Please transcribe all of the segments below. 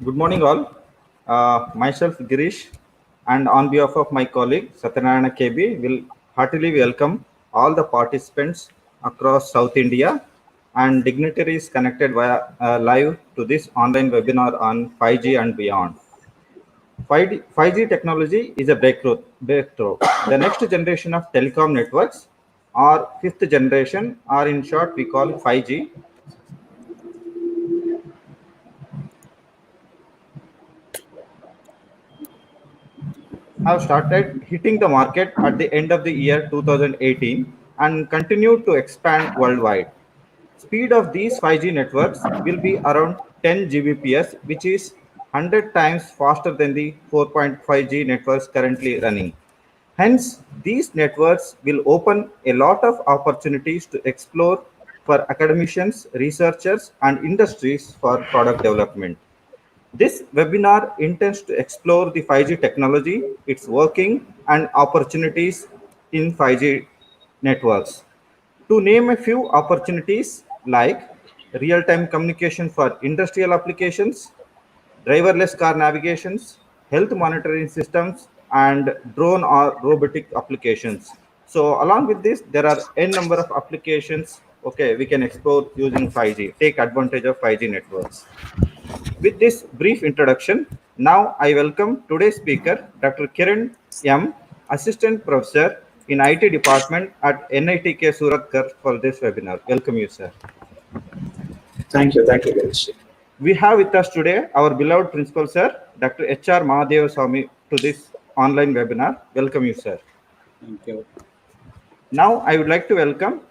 Good morning, all. Myself, Girish, and on behalf of my colleague Satyanarayana KB, will heartily welcome all the participants across South India and dignitaries connected via live to this online webinar on 5G and beyond. 5G technology is a breakthrough. The next generation of telecom networks, or fifth generation, or in short, we call it 5G, have started hitting the market at the end of the year 2018 and continue to expand worldwide. Speed of these 5G networks will be around 10 Gbps, which is 100 times faster than the 4.5G networks currently running. Hence, these networks will open a lot of opportunities to explore for academicians, researchers, and industries for product development. This webinar intends to explore the 5G technology, its working, and opportunities in 5G networks. To name a few opportunities like real-time communication for industrial applications, driverless car navigations, health monitoring systems, and drone or robotic applications. So along with this, there are n number of applications, okay, we can explore using 5G, take advantage of 5G networks. With this brief introduction, now I welcome today's speaker, Dr. Kiran M., Assistant Professor in IT Department at NITK Suratkal for this webinar. Welcome you, sir. Thank you, Girish. We have with us today our beloved Principal, sir, Dr. H.R. Mahadeva Swami, to this online webinar. Welcome you, sir. Thank you. Now I would like to welcome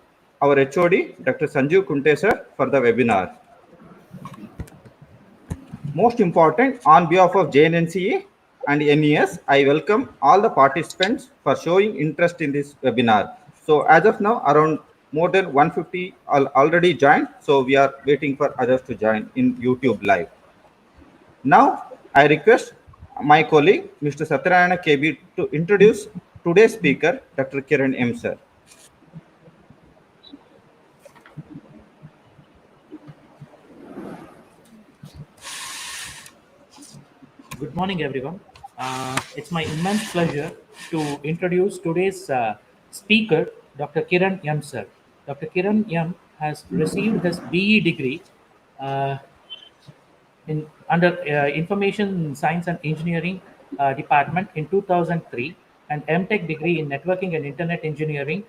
our HOD, Dr. Sanjeev Kunte, sir, for the webinar. Most important, on behalf of JNNCE and NES, I welcome all the participants for showing interest in this webinar. So as of now, around more than 150 already joined. So we are waiting for others to join in YouTube live. Now, I request my colleague, Mr. Satyanarayana KB, to introduce today's speaker, Dr. Kiran M. Sir. Good morning, everyone. It's my immense pleasure to introduce today's speaker, Dr. Kiran Yasser. Dr. Kiran Yam has received his BE degree uh, under Information Science and Engineering Department in 2003 and MTech degree in Networking and Internet Engineering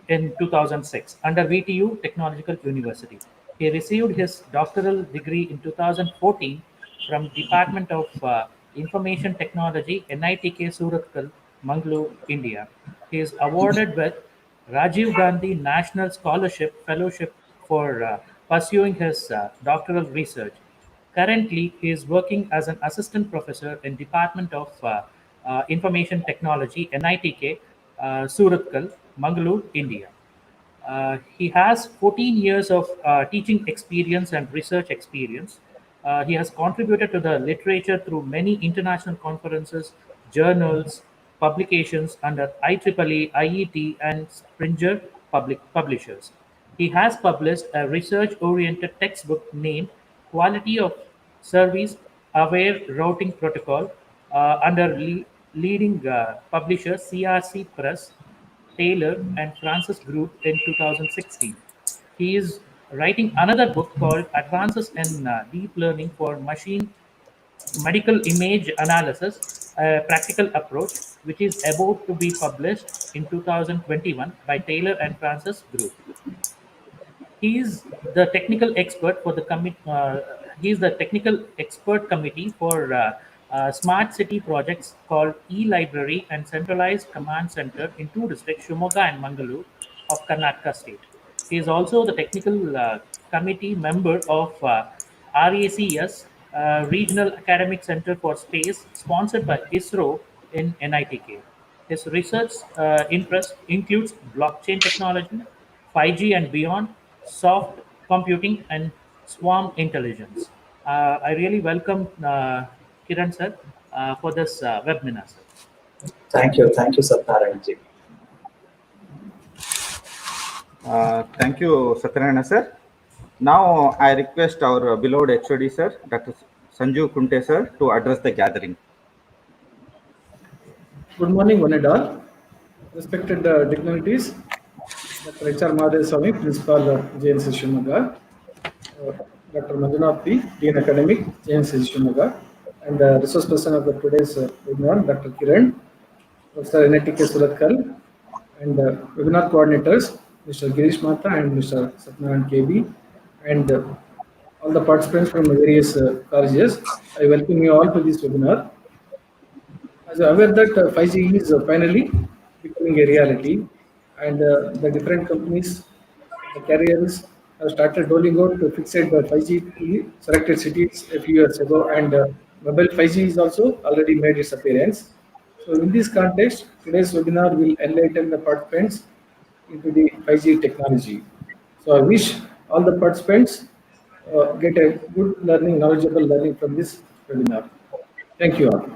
in 2006 under VTU Technological University. He received his doctoral degree in 2014 from Department of Information Technology, NITK Suratkal, Mangalore, India. He is awarded with Rajiv Gandhi National Scholarship Fellowship for pursuing his doctoral research. Currently, he is working as an assistant professor in Department of Information Technology, NITK, Suratkal, Mangalore, India. He has 14 years of teaching experience and research experience. He has contributed to the literature through many international conferences, journals, publications under IEEE, IET, and Springer publishers. He has published a research-oriented textbook named Quality of Service Aware Routing Protocol under leading publisher CRC Press, Taylor, and Francis Group in 2016. He is writing another book called Advances in Deep Learning for Machine Medical Image Analysis, a Practical Approach, which is about to be published in 2021 by Taylor and Francis Group. He is the technical expert for the he is the technical expert committee for smart city projects called e-library and centralized command center in two districts, Shimoga and Mangalore of Karnataka state. He is also the technical committee member of RACS, Regional Academic Center for Space, sponsored by ISRO in NITK. His research interest includes blockchain technology, 5G and beyond, soft computing, and swarm intelligence. I really welcome Kiran sir for this webinar, sir. Thank you, Satyanarayana. Thank you, Satyanarayana sir. Now I request our beloved HOD sir, Dr. Sanju Kunte sir to address the gathering. Good morning, one and all. Respected dignitaries, Dr. H.R. Swami, Principal JNC Shimaga, Dr. Manjappa, Dean Academic, JNC Shimaga, and the resource person of the today's webinar, Dr. Kiran, Professor NITK Suratkal, and webinar coordinators, Mr. Girish Mata and Mr. Satyanan KB, and all the participants from various colleges. I welcome you all to this webinar. As you are aware that 5G is finally becoming a reality, and the different companies, the carriers have started rolling out to fixed 5G to selected cities a few years ago, and mobile 5G is also already made its appearance. So, in this context, today's webinar will enlighten the participants into the 5G technology. So, I wish all the participants get a good learning, knowledgeable learning from this webinar. Thank you all.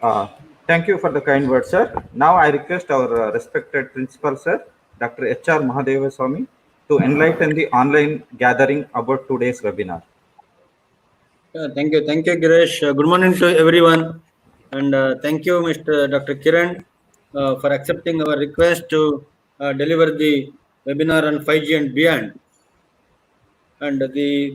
Uh, Thank you for the kind words, sir. Now I request our respected principal, sir, Dr. H.R. Mahadeva Swami, to enlighten the online gathering about today's webinar. Thank you, Girish. Good morning to everyone, and thank you, Mr. Dr. Kiran, for accepting our request to deliver the webinar on 5G and beyond. And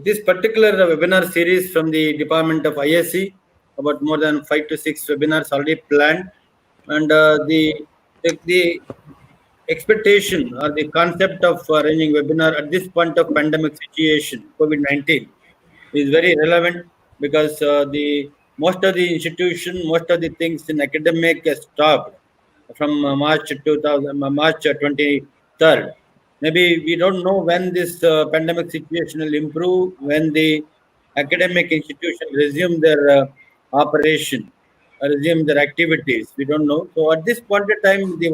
this particular webinar series from the Department of ISC, about more than 5 to 6 webinars already planned, and the expectation or the concept of arranging webinar at this point of pandemic situation, COVID-19, is very relevant because the most of the institution, most of the things in academic has stopped from March 2000, March 23rd. Maybe we don't know when this pandemic situation will improve, when the academic institution resume their operation, resume their activities. We don't know. So at this point of time, the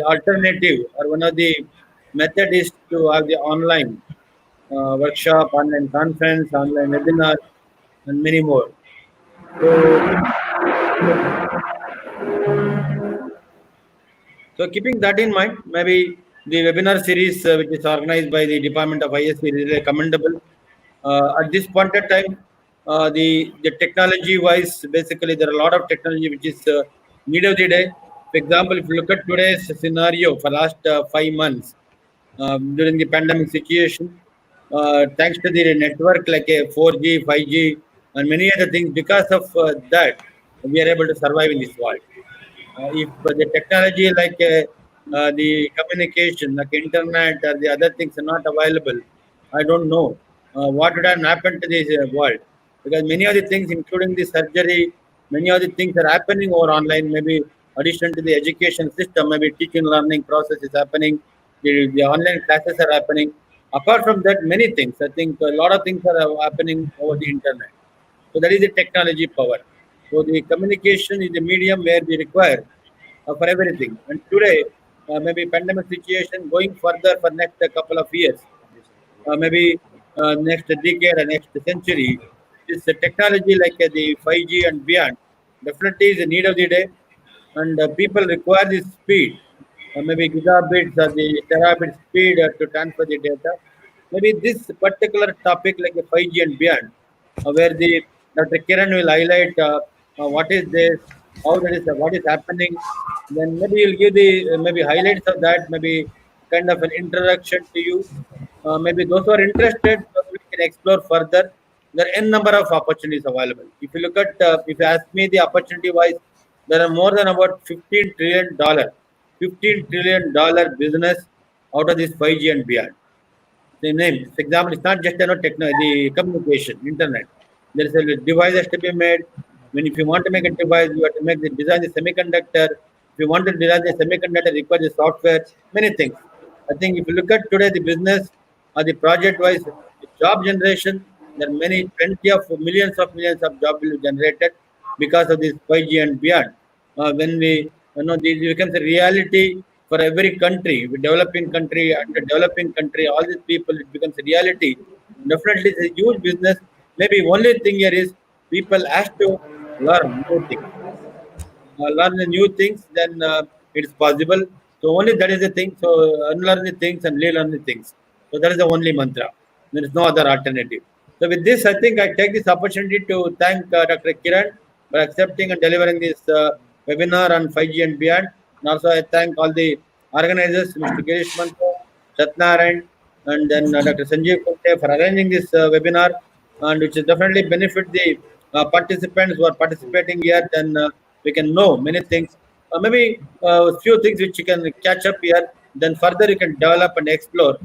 alternative or one of the method is to have the online workshop, online conference, online webinar, and many more. So, so keeping that in mind, maybe the webinar series which is organized by the Department of ISC is really commendable. At this point of time, the technology wise, basically there are a lot of technology which is need of the day. For example, if you look at today's scenario for last 5 months, during the pandemic situation, thanks to the network like a 4G, 5G, and many other things. Because of that, we are able to survive in this world. If the technology like the communication, like internet or the other things are not available, I don't know what would have happened to this world. Because many of the things, including the surgery, many of the things are happening over online. Maybe addition to the education system, maybe teaching learning process is happening. The online classes are happening. Apart from that, many things. I think a lot of things are happening over the internet. So that is the technology power. So the communication is the medium where we require for everything. And today, maybe pandemic situation going further for next couple of years, maybe next decade or next century, this technology like the 5G and beyond definitely is the need of the day, and people require this speed, maybe gigabits or the terabit speed to transfer the data. Maybe this particular topic like the 5G and beyond, where the Dr. Kiran will highlight what is this, how that is, what is happening. Then maybe you'll give the maybe highlights of that, maybe kind of an introduction to you. Maybe those who are interested, we can explore further. There are n number of opportunities available. If you look at, if you ask me the opportunity wise, there are more than about $15 trillion business out of this 5G and beyond. The name, for example, it's not just the communication, internet. There is a device has to be made. When if you want to make a device, you have to make the design the semiconductor. If you want to design the semiconductor, require the software, many things. I think if you look at today the business or the project wise, the job generation, there are many plenty of millions of jobs will be generated because of this 5G and beyond. When we this becomes a reality for every country, developing country and the developing country, all these people, it becomes a reality. Definitely, it's a huge business. Maybe only thing here is people have to learn new things. Learn the new things, then it's possible. So only that is the thing. So unlearn the things and relearn the things. So that is the only mantra. There is no other alternative. So with this, I think I take this opportunity to thank Dr. Kiran for accepting and delivering this webinar on 5G and beyond. And also I thank all the organizers, Mr. Girish Mantha, Satnarayan, and then Dr. Sanjeev Kunte for arranging this webinar, and which will definitely benefit the participants who are participating here. Then we can know many things. Maybe a few things which you can catch up here. Then further you can develop and explore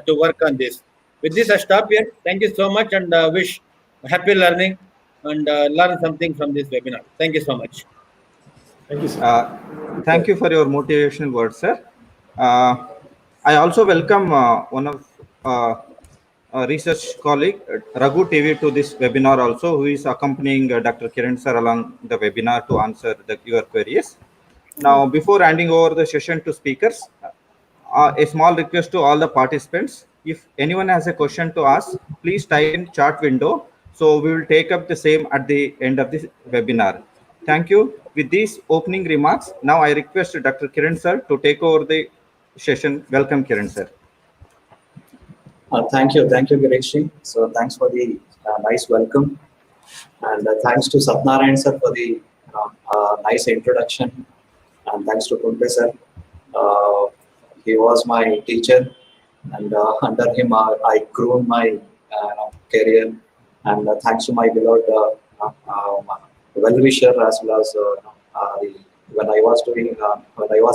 to work on this. With this, I stop here. Thank you so much, and wish happy learning and learn something from this webinar. Thank you so much. Thank you, sir. Thank you for your motivational words, sir. Uh, I also welcome one of research colleague, Raghu TV, to this webinar also, who is accompanying Dr. Kiran sir along the webinar to answer your queries. Now, before handing over the session to speakers, a small request to all the participants. If anyone has a question to ask, please type in chat window. So we will take up the same at the end of this webinar. Thank you. With these opening remarks, now I request Dr. Kiran sir to take over the session. Welcome, Kiran sir. Thank you, Girish. So thanks for the nice welcome, and thanks to Satnarayan sir for the nice introduction, and thanks to Kunte sir. He was my teacher, and under him I grew my career. And thanks to my beloved well-wisher, as well as when I was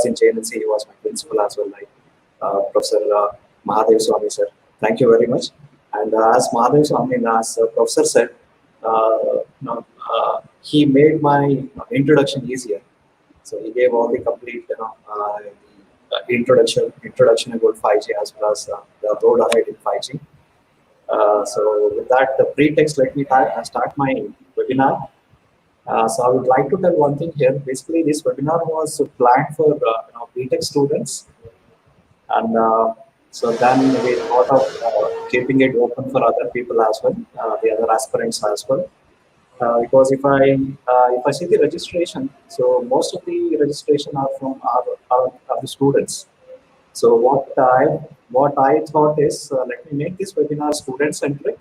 in JNC, he was my principal as well, like Professor Mahadev Swami sir. Thank you very much. And as Mahadev Swami, as Professor said, he made my introduction easier. So he gave all the complete introduction about 5G, as well as the road ahead in 5G. So with that pretext, let me start my webinar. So I would like to tell one thing here. Basically, this webinar was planned for BTech students, and so then we thought of keeping it open for other people as well, the other aspirants as well. Because if I see the registration, so most of the registration are from our the students. So what I thought is, let me make this webinar student centric,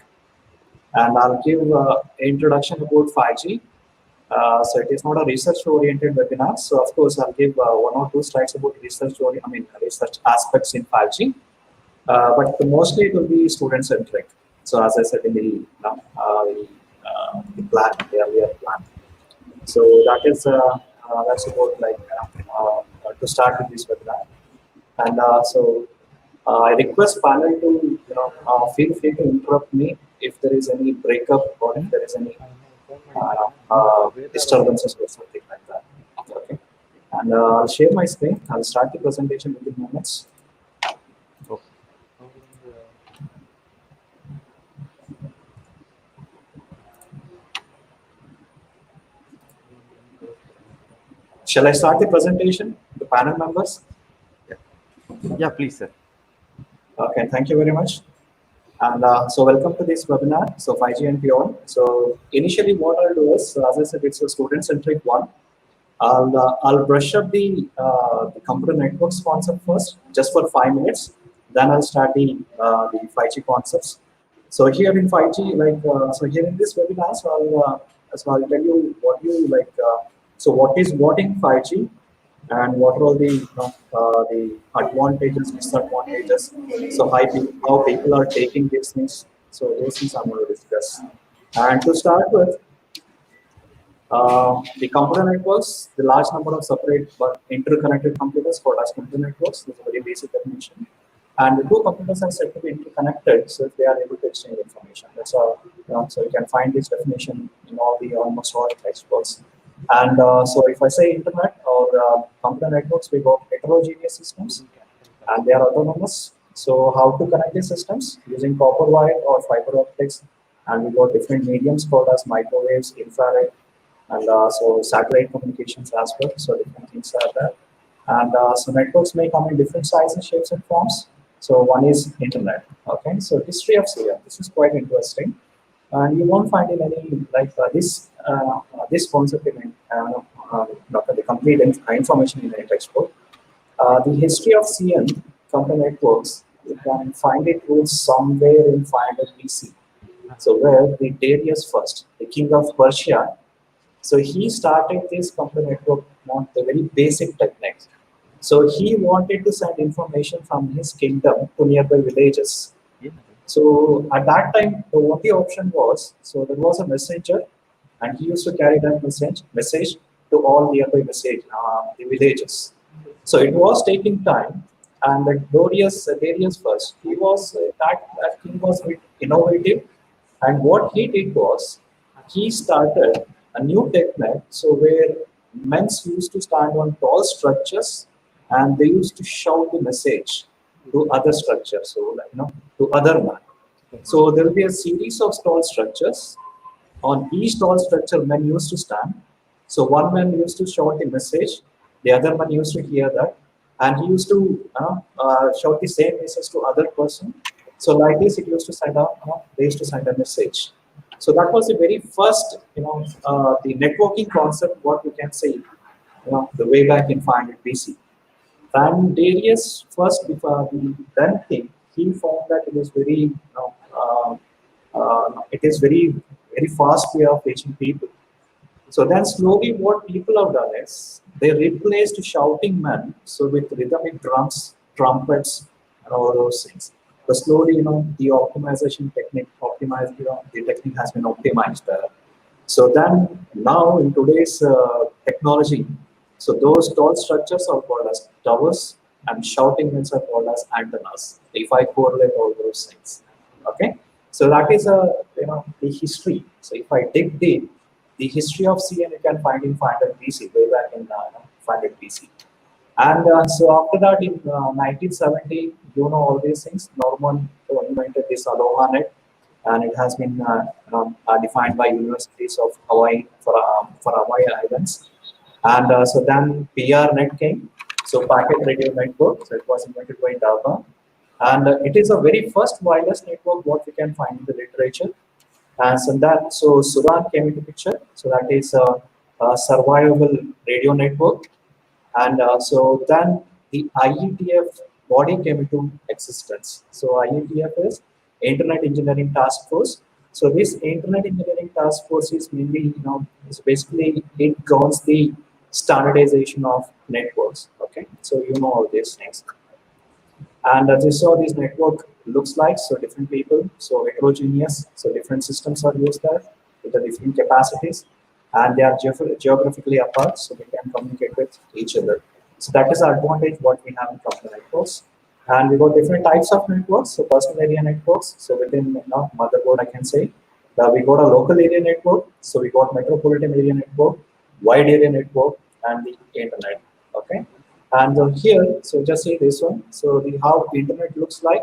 and I'll give introduction about 5G. So it is not a research oriented webinar. So of course I'll give one or two slides about research aspects in 5G. But mostly it will be student centric. So as I said in the plan, the earlier plan. So that is that's about like to start with this webinar. And so I request panel to feel free to interrupt me if there is any breakup or if there is any disturbances or something like that. Okay. And I'll share my screen. I'll start the presentation within moments. Shall I start the presentation, the panel members? Yeah, please, sir. Okay, thank you very much. And so welcome to this webinar, so 5G and beyond. So initially what I'll do is, as I said, it's a student-centric one. I'll brush up the computer networks concept first, just for 5 minutes. Then I'll start the 5G concepts. So here in 5G, so here in this webinar, so I'll tell you what you like. So what is what in 5G, and what are all the advantages, disadvantages. So how people are taking these things. So those things I'm going to discuss. And to start with, the computer networks, the large number of separate but interconnected computers called as computer networks. This is a very basic definition. And the two computers are said to be interconnected, so if they are able to exchange information. That's all. So you can find this definition in almost all textbooks. And so if I say internet or computer networks, we got heterogeneous systems, and they are autonomous. So how to connect these systems? Using copper wire or fiber optics, and we got different mediums called as microwaves, infrared, and so satellite communications as well. So different things are there. And so networks may come in different sizes, shapes, and forms. So one is internet. Okay, so history of CM. This is quite interesting, and you won't find in any this concept in the complete information in a textbook. The history of CN computer networks, you can find it roots somewhere in 500 BC. So where the Darius first, the king of Persia, so he started this company network on the very basic techniques. So he wanted to send information from his kingdom to nearby villages. So at that time, the only option was, so there was a messenger, and he used to carry that message to all nearby the villages. So it was taking time, and the Darius first, he was that king was a bit innovative, and what he did was he started a new technique. So where men used to stand on tall structures, and they used to shout the message to other structures, so like, to other men. So there will be a series of tall structures. On each tall structure, men used to stand. So one man used to shout the message, the other man used to hear that, and he used to shout the same message to other person. So like this, it used to send a they used to send a message. So that was the very first, the networking concept. What we can say, the way back in 500 BC. And Darius first, before the then king, he found that it is very, it is very fast way of reaching people. So then slowly what people have done is they replaced shouting men so with rhythmic drums, trumpets, and all those things. But slowly, the optimization technique, the technique has been optimized. So then now in today's technology, so those tall structures are called as towers and shouting winds are called as antennas. If I correlate all those things, okay. So that is the history. So if I dig deep, the history of CN you can find in 500 BC, way back in 500 BC. And so after that, in 1970, all these things. Norman invented this Aloha net, and it has been defined by universities of Hawaii for Hawaii Islands. And so then PRNet came, so Packet Radio Network. So it was invented by DARPA, and it is a very first wireless network what we can find in the literature. And so Suran came into picture. So that is a survivable radio network. And so then the IETF body came into existence. So IETF is Internet Engineering Task Force. So this Internet Engineering Task Force is mainly, is basically it governs the standardization of networks. Okay, so all these things. And as you saw, this network looks like, so different people, so heterogeneous, so different systems are used there with the different capacities, and they are geographically apart, so they can communicate with each other. So that is the advantage what we have in company networks. And we got different types of networks, so personal area networks. So within motherboard, I can say that we got a local area network, so we got metropolitan area network, wide area network, and the internet. Okay. And here, so just say this one. So how internet looks like.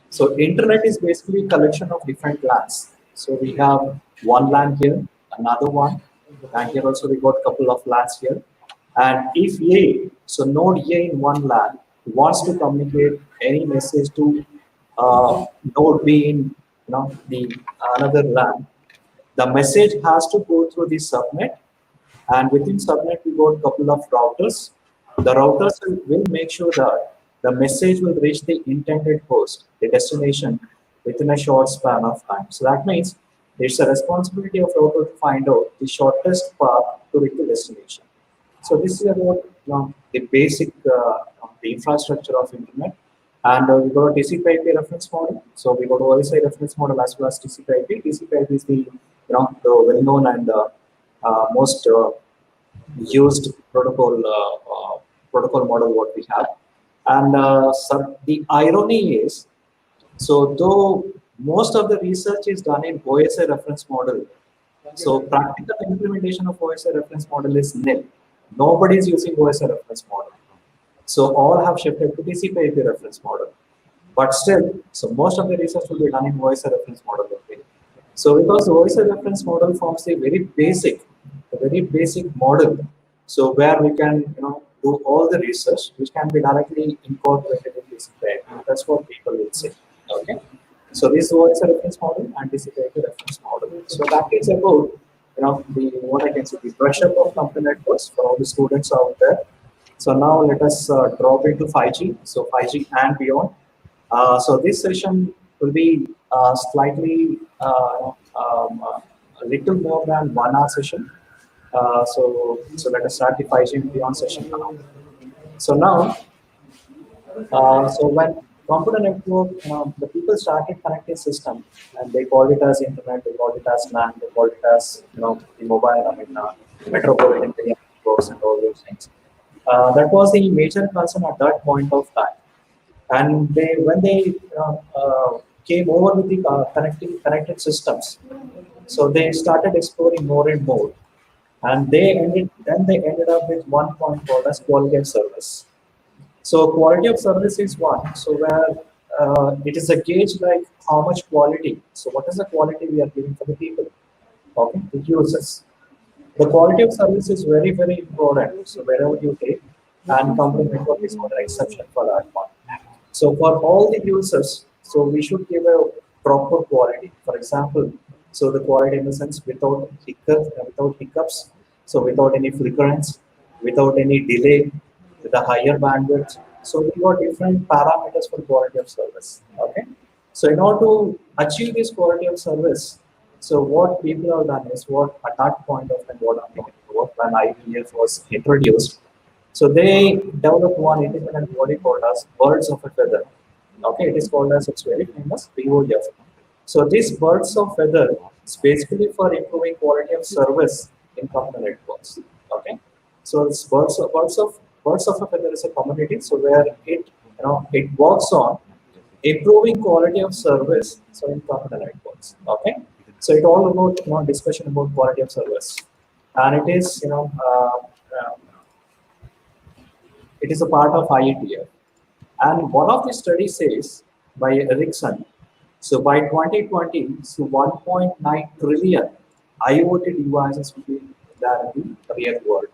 So internet is basically a collection of different LANs. So we have one LAN here, another one, and here also we got a couple of LANs here. And if A, so node A in one LAN wants to communicate any message to node B in the another LAN, the message has to go through the subnet, and within subnet we got a couple of routers. The routers will make sure that the message will reach the intended host, the destination, within a short span of time. So that means it's a responsibility of router to find out the shortest path to reach the destination. So this is about the basic the infrastructure of internet. And we got a TCP/IP reference model. So we got OSI reference model as well as TCP/IP. TCP/IP is the the well-known and most used protocol model what we have. And the irony is, so though most of the research is done in OSI reference model, so practical implementation of OSI reference model is nil. Nobody is using OSI reference model. So all have shifted to TCP/IP reference model. But still, so most of the research will be done in OSI reference model only. So because the OSI reference model forms a very basic model, so where we can do all the research which can be directly incorporated in TCP/IP. That's what people will say. Okay. So this is OSI reference model and TCP/IP reference model. So that is about the what I can say the brush up of company networks for all the students out there. So now let us drop into 5G. So 5G and beyond. So this session will be slightly a little more than 1 hour session. So let us start the 5G and beyond session now. So now, so when computer network, the people started connecting system, and they called it as internet, they called it as LAN, they called it as the mobile, metropolitan area networks and all those things. That was the major concern at that point of time. And they when they came over with the connected systems, so they started exploring more and more, and they ended up with one point called as quality of service. So quality of service is one. So where it is a gauge like how much quality. So what is the quality we are giving for the people? Okay, the users. The quality of service is very, very important. So wherever you take, and company network is not an exception for that one. So for all the users, so we should give a proper quality. For example, so the quality in the sense without hiccups, so without any flickerance, without any delay, with a higher bandwidth. So we got different parameters for quality of service. Okay. So in order to achieve this quality of service, so what people have done is what at that point of time what I'm talking about when IVF was introduced. So they developed one independent body called as birds of a feather. Okay, it is called as it's very famous BOF. So these birds of feather is basically for improving quality of service in company networks. Okay, so it's birds of a feather is a community. So where it works on improving quality of service. So in company networks. Okay, so it all about discussion about quality of service, and it is it is a part of IETF. And one of the studies says by Ericsson, so by 2020, so 1.9 trillion IoT devices will be there in the real world.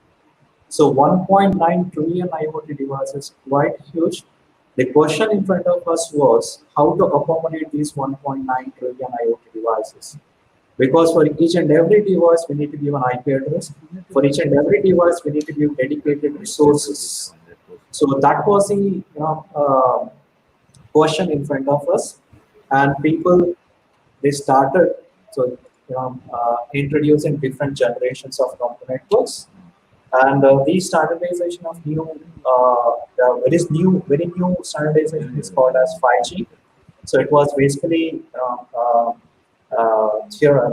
So 1.9 trillion IoT devices, quite huge. The question in front of us was how to accommodate these 1.9 trillion IoT devices. Because for each and every device, we need to give an IP address. For each and every device, we need to give dedicated resources. So that was the question in front of us, and people they started so introducing different generations of component networks, and the standardization of very new standardization is called as 5G. So it was basically here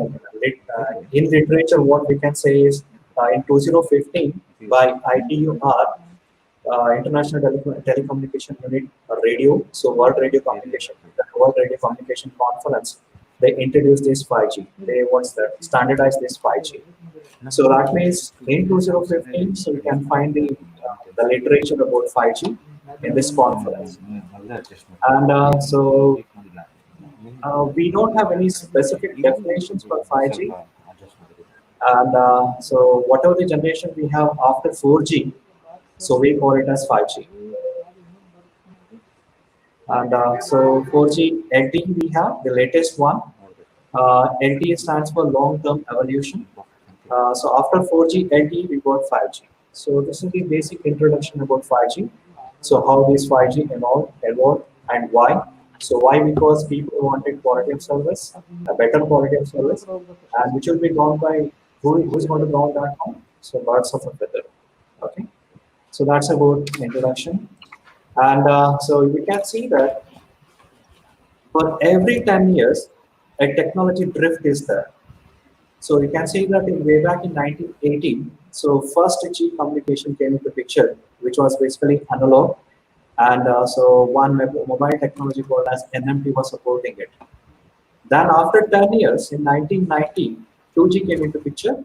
in literature what we can say is in 2015 by ITUR, International Telecommunication Unit Radio, so World Radio Communication Conference, they introduced this 5G. They what's that standardized this 5G. So that means in 2015, so you can find the literature about 5G in this conference. And we don't have any specific definitions for 5G. And so whatever the generation we have after 4G, so we call it as 5G. And so 4G LTE we have the latest one. LTE stands for long-term evolution. So after 4G LTE we got 5G. So this is the basic introduction about 5G. So how this 5G evolved and why. So why? Because people wanted quality of service, a better quality of service, and which will be gone by who's going to ground that one? So birds of a feather. Okay. So that's about introduction. And so we can see that for every 10 years, a technology drift is there. So you can see that way back in 1980, so first G communication came into picture, which was basically analog. And so one mobile technology called as NMT was supporting it. Then after 10 years, in 1990, 2G came into picture.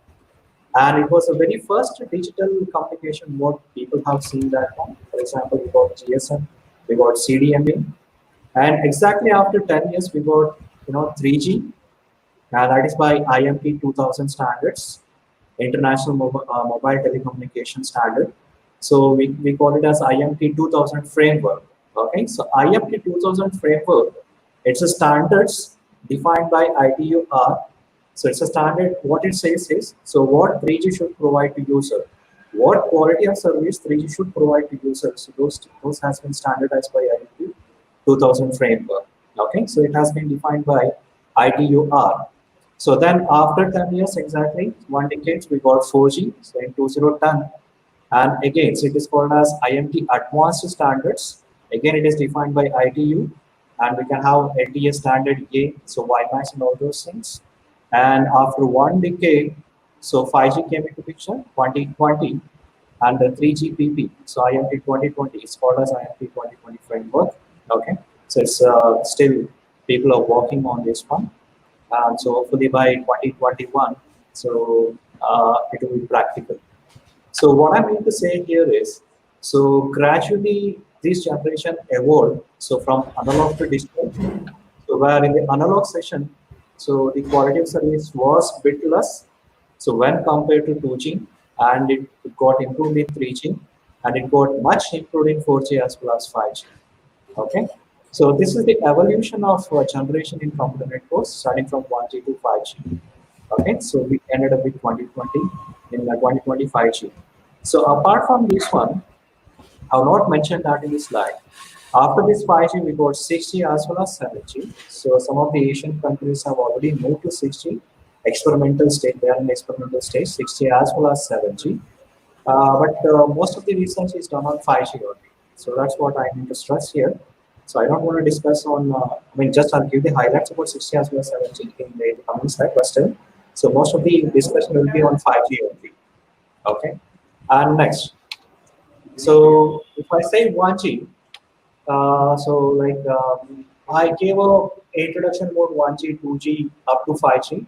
And it was the very first digital communication what people have seen that one. For example, we got GSM, we got CDMA, and exactly after 10 years we got 3G, and that is by IMT 2000 standards, International Mobile Telecommunication Standard. So we call it as IMT 2000 framework. Okay, so IMT 2000 framework, it's a standards defined by ITUR. So it's a standard. What it says is, so what 3G should provide to user, what quality of service 3G should provide to users. So those has been standardized by ITU 2000 framework. Okay, so it has been defined by ITUR. So then after 10 years exactly, 1 decade, we got 4G, so in 2010. And again, so it is called as IMT Advanced Standards. Again, it is defined by ITU, and we can have LTE standard A, so WiMAX and all those things. And after 1 decade, so 5G came into picture, 2020, and the 3GPP. So IMT 2020 is called as IMT 2020 framework. Okay, so it's still people are working on this one. So hopefully by 2021, so it will be practical. So what I mean to say here is, so gradually this generation evolved. So from analog to digital. So where in the analog session, so the quality of service was bit less. So when compared to 2G, and it got improved in 3G, and it got much improved in 4G as well as 5G. Okay. So this is the evolution of generation in computer networks starting from 1G to 5G. Okay, so we ended up with 2020 in 2025G. So apart from this one, I have not mentioned that in this slide. After this 5G, we got 6G as well as 7G. So some of the Asian countries have already moved to 6G. Experimental state, they are in experimental stage, 6G as well as 7G. But most of the research is done on 5G only. So that's what I need to stress here. So I don't want to discuss on, I mean, just I'll give the highlights about 6G as well as 7G in the coming slide, but still. So most of the discussion will be on 5G only. Okay. And next, so if I say 1G, so like I gave a introduction about 1G, 2G up to 5G.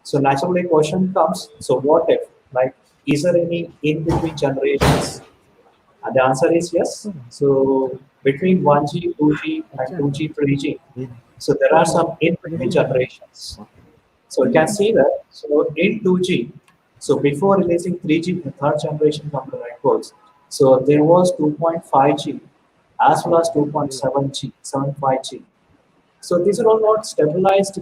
So naturally, question comes: so what if, like, is there any in between generations? And the answer is yes. So between 1G, 2G, and 2G, 3G, so there are some in between generations. So you can see that. So in 2G, so before releasing 3G, the third generation computer networks, so there was 2.5G as well as 2.7G, 75G. So these are all not stabilized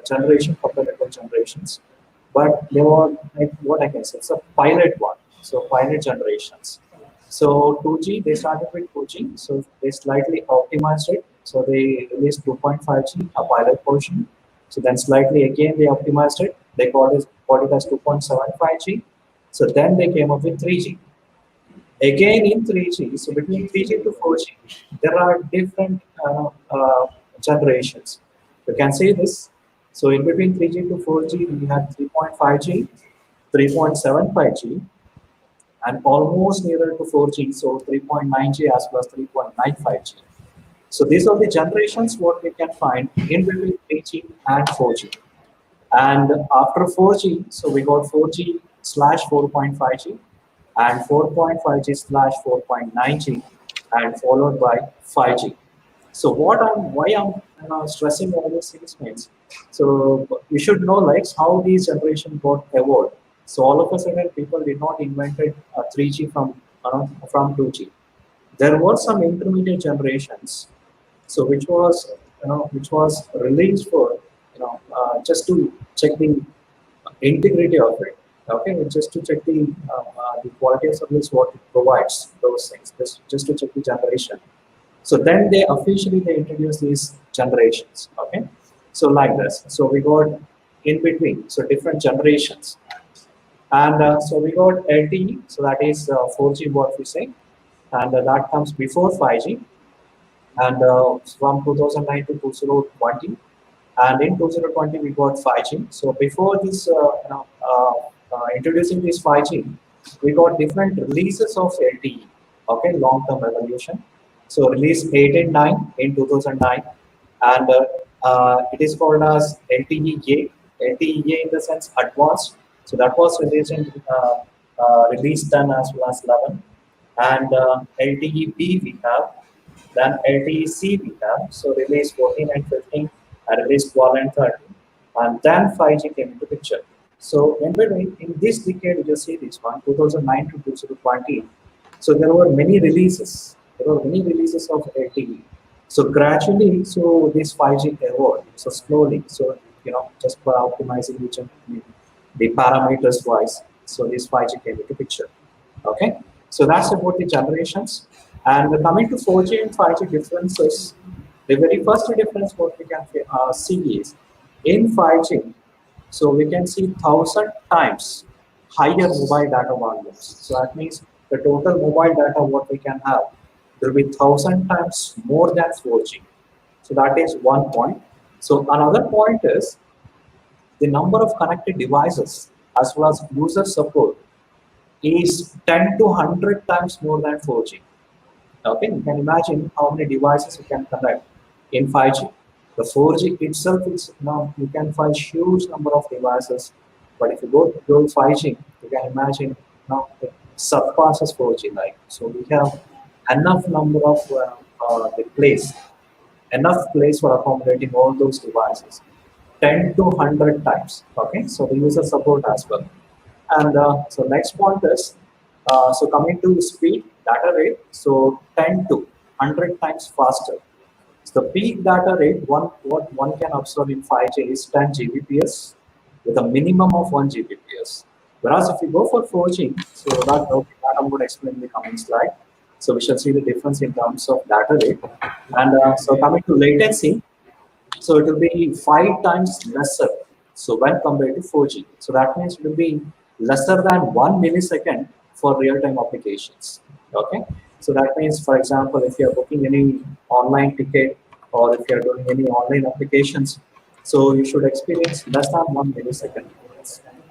generation computer network generations, but they were like what I can say, it's a pilot one. So pilot generations. So 2G, they started with 2G, so they slightly optimized it. So they released 2.5G, a pilot version. So then slightly again they optimized it. They called it as 2.75G. So then they came up with 3G. Again in 3G, so between 3G to 4G, there are different generations. You can see this. So in between 3G to 4G, we had 3.5G, 3.75G, and almost nearer to 4G, so 3.9G as well as 3.95G. So these are the generations what we can find in between 3G and 4G. And after 4G, so we got 4G slash 4.5G and 4.5G slash 4.9G and followed by 5G. So why I'm stressing all these things means, so you should know like how these generations got evolved. So all of a sudden people did not invented 3G from 2G. There were some intermediate generations, so which was released for just to check the integrity of it. Okay, just to check the quality of service what it provides, those things, just to check the generation. So then they introduce these generations. Okay, so like this. So we got in between, so different generations, and so we got LTE. So that is 4G, what we say, and that comes before 5G, and from 2009 to 2020, and in 2020 we got 5G. So before this, introducing this 5G, we got different releases of LTE. Okay, long-term evolution. So release 8 and 9 in 2009, and it is called as LTE-A. LTE-A in the sense advanced. So that was released in release 10 as well as 11, and LTE-B we have, then LTE-C we have. So release 14 and 15, and release 12 and 13, and then 5G came into picture. So in between, in this decade, you see this one, 2009 to 2020. So there were many releases. There were many releases of LTE. So gradually, so this 5G evolved. So slowly, so just by optimizing the parameters wise, so this 5G came into picture. Okay, so that's about the generations. And coming to 4G and 5G differences, the very first difference what we can see is, In 5G, so we can see 1,000 times higher mobile data volumes. So that means the total mobile data what we can have will be 1,000 times more than 4G. So that is one point. So another point is the number of connected devices as well as user support is 10 to 100 times more than 4G. Okay, you can imagine how many devices you can connect in 5G. The 4G itself is now you can find huge number of devices, but if you go 5G, you can imagine now it surpasses 4G. Like so, we have enough number of the place, enough place for accommodating all those devices, 10 to 100 times. Okay, so the user support as well. And so next point is, so coming to speed, data rate, so 10 to 100 times faster. So the peak data rate, what one can observe in 5G is 10 Gbps with a minimum of 1 Gbps. Whereas if you go for 4G, so that I'm going to explain in the coming slide. So we shall see the difference in terms of data rate. And so coming to latency, so it will be 5 times lesser. So when compared to 4G, so that means it will be lesser than 1 millisecond for real-time applications. Okay, so that means, for example, if you are booking any online ticket or if you are doing any online applications, so you should experience less than 1 millisecond.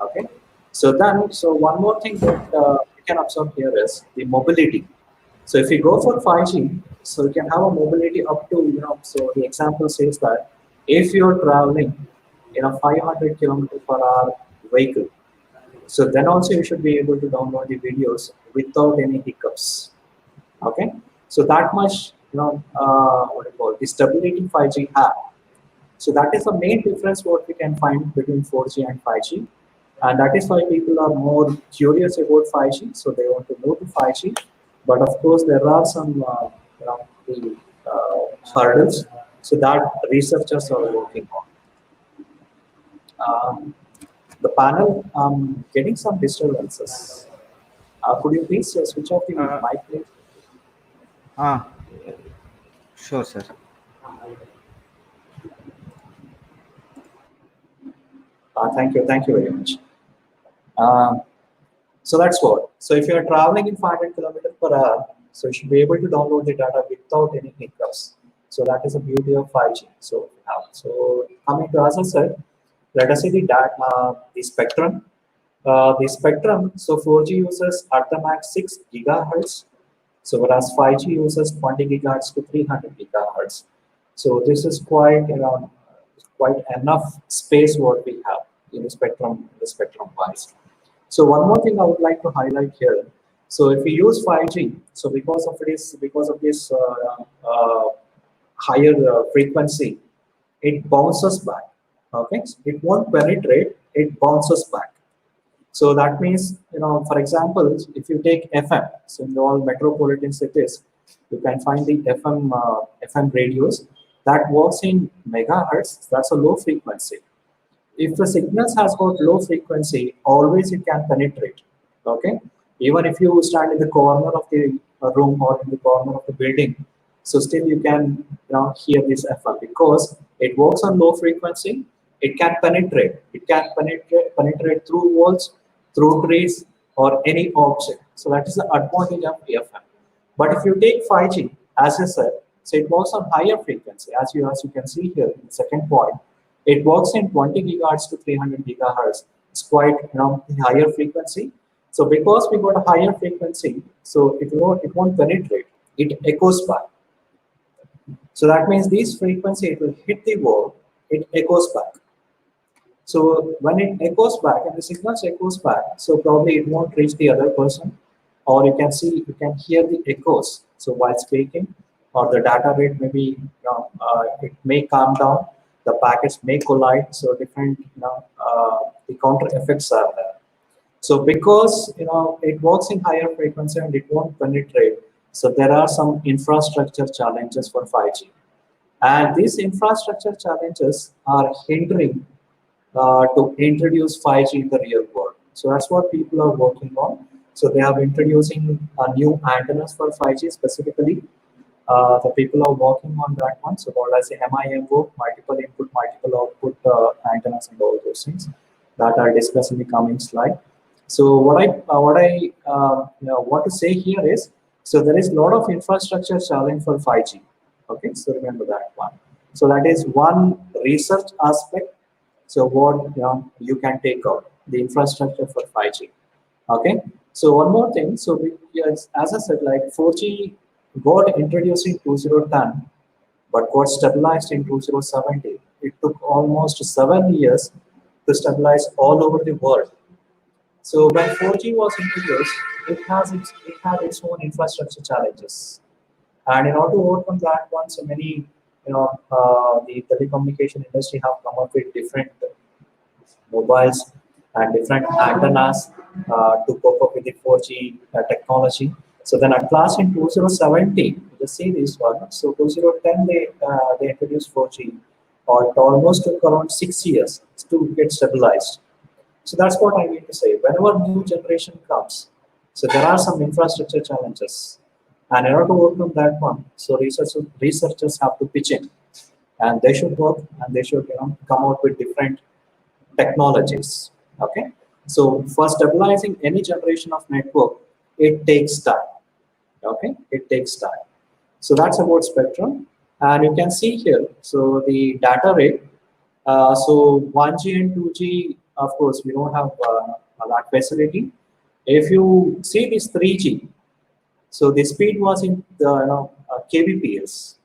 Okay, so then, so one more thing that we can observe here is the mobility. So if you go for 5G, so you can have a mobility up to, so the example says that if you're traveling in a 500 kilometer per hour vehicle, so then also you should be able to download the videos without any hiccups. Okay, so that much, what do you call it, the stability 5G have. So that is the main difference what we can find between 4G and 5G. And that is why people are more curious about 5G. So they want to move to 5G. But of course, there are some the, hurdles. So that researchers are working on. The panel, getting some disturbances. Could you please switch off the Uh, mic, please? ah, sure, sir. Thank you very much. Um, So that's what. So if you are traveling in 500 kilometers per hour, so you should be able to download the data without any hiccups. So that is the beauty of 5G. So coming to, as I said, let us see the data, the spectrum. The spectrum. So 4G uses at the max 6 gigahertz. So whereas 5G uses 20 gigahertz to 300 gigahertz. So this is quite enough space what we have in the spectrum wise. So one more thing I would like to highlight here. So if we use 5G, so because of this higher frequency, it bounces back. Okay, it won't penetrate; it bounces back. So that means, for example, if you take FM, so in all metropolitan cities, you can find the FM radios that works in megahertz. That's a low frequency. If the signals has got low frequency, always it can penetrate. Okay, even if you stand in the corner of the room or in the corner of the building, so still you can hear this FM because it works on low frequency. It can penetrate. It can penetrate through walls, through trees, or any object. So that is the advantage of FM. But if you take 5G, as I said, so it works on higher frequency, as you can see here in the second point. It works in 20 gigahertz to 300 gigahertz. It's quite higher frequency. So because we got a higher frequency, so it won't penetrate. It echoes back. So that means this frequency it will hit the wall. It echoes back. So when it echoes back and the signals echoes back, so probably it won't reach the other person, or you can hear the echoes. So while speaking, or the data rate maybe it may calm down, the packets may collide. So different the counter effects are there. So because it works in higher frequency and it won't penetrate, so there are some infrastructure challenges for 5G, and these infrastructure challenges are hindering to introduce 5G in the real world. So that's what people are working on. So they are introducing new antennas for 5G specifically. The people are working on that one, so called as a MIMO, multiple input, multiple output antennas and all those things that are discussed in the coming slide. So what I want to say here is, so there is a lot of infrastructure challenge for 5G. Okay, so remember that one. So that is one research aspect. So what you can take out the infrastructure for 5G. Okay, so one more thing. So yes, as I said, like 4G got introduced in 2010, but got stabilized in 2017. It took almost 7 years to stabilize all over the world. So when 4G was introduced, it had its own infrastructure challenges, and in order to overcome that one, so many the telecommunication industry have come up with different mobiles and different antennas to cope up with the 4G technology. So then at last in 2017, you see this one. So 2010 they introduced 4G, or it almost took around 6 years to get stabilized. So that's what I mean to say. Whenever new generation comes, so there are some infrastructure challenges, and in order to overcome that one, so researchers have to pitch in, and they should work, and they should come out with different technologies. Okay, so for stabilizing any generation of network, it takes time. Okay, it takes time. So that's about spectrum, and you can see here. So the data rate. So 1G and 2G, of course, we don't have that facility. If you see this 3G, so the speed was in the kbps,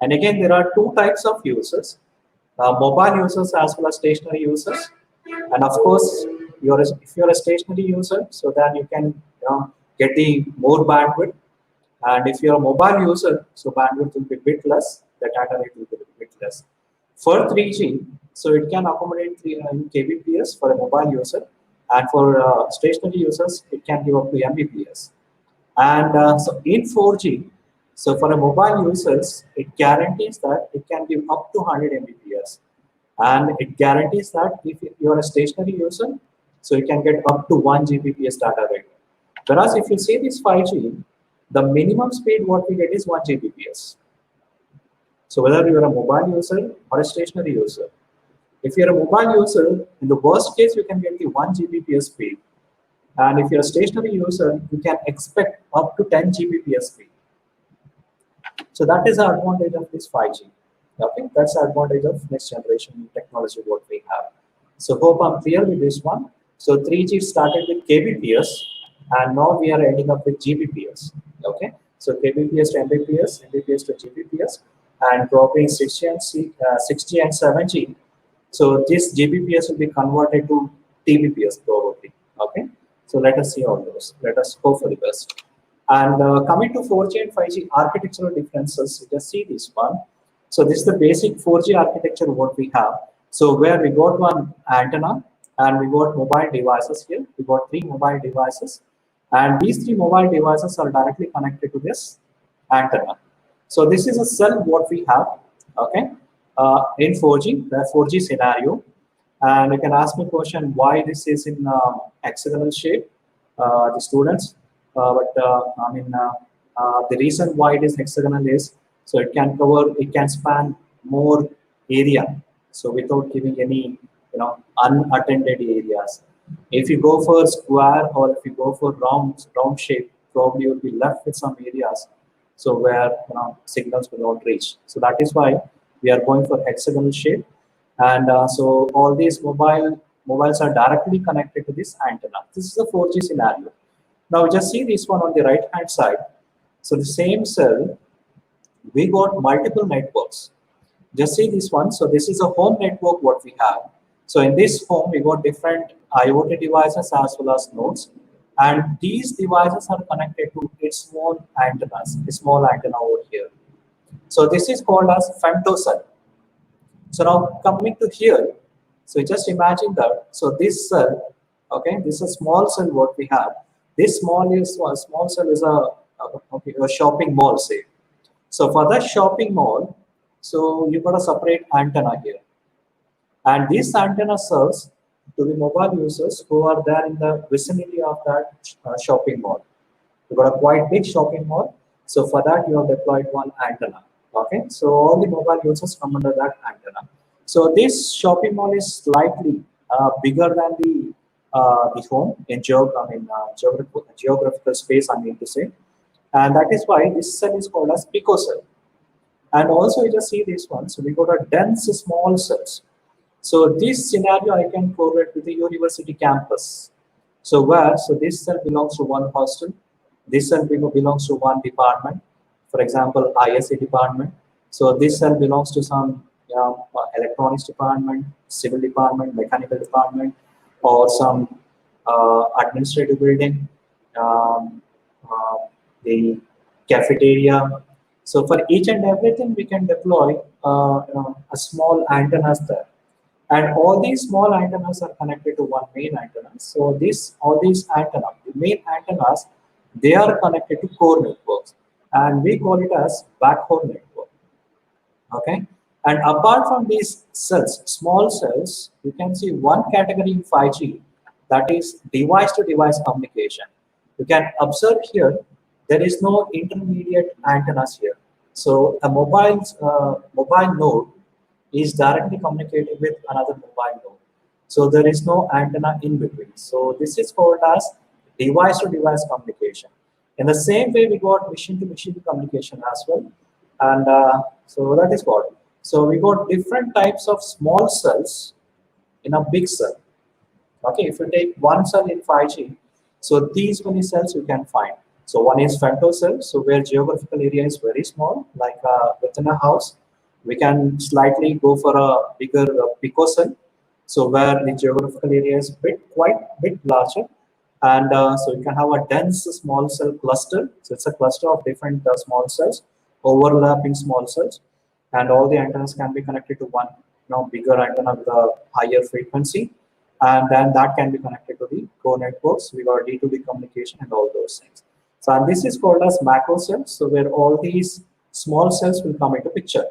and again there are two types of users: mobile users as well as stationary users. And of course, if you're a stationary user, so then you can get the more bandwidth. And if you're a mobile user, so bandwidth will be a bit less, the data rate will be a bit less. For 3G, so it can accommodate 3 kbps for a mobile user, and for stationary users, it can give up to mbps. And so in 4G, so for a mobile users, it guarantees that it can give up to 100 mbps, and it guarantees that if you are a stationary user, so you can get up to 1 Gbps data rate. Whereas if you see this 5G, the minimum speed what we get is 1 Gbps. So whether you are a mobile user or a stationary user, if you are a mobile user, in the worst case, you can get the 1 Gbps speed. And if you're a stationary user, you can expect up to 10 Gbps speed. So that is the advantage of this 5G. Okay, that's the advantage of next generation technology what we have. So hope I'm clear with this one. So 3G started with kbps, and now we are ending up with gbps. Okay, so kbps to mbps, mbps to gbps, and dropping 6G and 7G. So this gbps will be converted to tbps probably. Okay, so let us see all those. Let us hope for the best. And coming to 4G and 5G architectural differences, you just see this one. So this is the basic 4G architecture what we have. So where we got one antenna, and we got mobile devices here. We got 3 mobile devices, and these 3 mobile devices are directly connected to this antenna. So this is a cell what we have. Okay, in 4G, the 4G scenario. And you can ask me a question why this is in hexagonal shape, the students. The reason why it is hexagonal is so it can span more area, so without giving any unattended areas. If you go for square, or if you go for round shape, probably you'll be left with some areas so where signals will not reach. So that is why we are going for hexagonal shape. And so all these mobiles are directly connected to this antenna. This is a 4G scenario. Now just see this one on the right hand side. So the same cell, we got multiple networks. Just see this one. So this is a home network what we have. So in this home, we got different IoT devices as well as nodes. And these devices are connected to its small antennas, a small antenna over here. So this is called as femtocell. So now coming to here, so just imagine that. So this cell, okay, this is a small cell what we have. This small cell is a shopping mall, say. So for that shopping mall, so you got a separate antenna here, and this antenna serves to the mobile users who are there in the vicinity of that shopping mall. You got a quite big shopping mall, So for that, you have deployed one antenna. Okay, so all the mobile users come under that antenna. So this shopping mall is slightly bigger than the home in geographical space, I mean to say, and that is why this cell is called as picocell. And also, you just see this one. So we got a dense small cells. So this scenario I can correlate with the university campus. So this cell belongs to one hostel, this cell belongs to one department, for example, ISA department. So this cell belongs to some electronics department, civil department, mechanical department, or some administrative building, um, uh, the cafeteria. So for each and everything, we can deploy a small antennas there, and all these small antennas are connected to one main antenna. So this all these antennas, the main antennas, they are connected to core networks, and we call it as backhaul network. Okay, and apart from these cells, small cells, you can see one category in 5G, that is device to device communication. You can observe here there is no intermediate antennas here. So a mobile node is directly communicating with another mobile node. So there is no antenna in between. So this is called as device to device communication. In the same way, we got machine to machine communication as well. And so that is what. So we got different types of small cells in a big cell. Okay, if you take one cell in 5G, so these many cells you can find. So one is femtocell, so where geographical area is very small, like within a house. We can slightly go for a bigger picocell, so where the geographical area is quite bit larger, and so you can have a dense small cell cluster. So it's a cluster of different small cells, overlapping small cells, and all the antennas can be connected to one bigger antenna with a higher frequency, and then that can be connected to the core networks. We got D2D communication and all those things. So and this is called as macro cells, so where all these small cells will come into picture.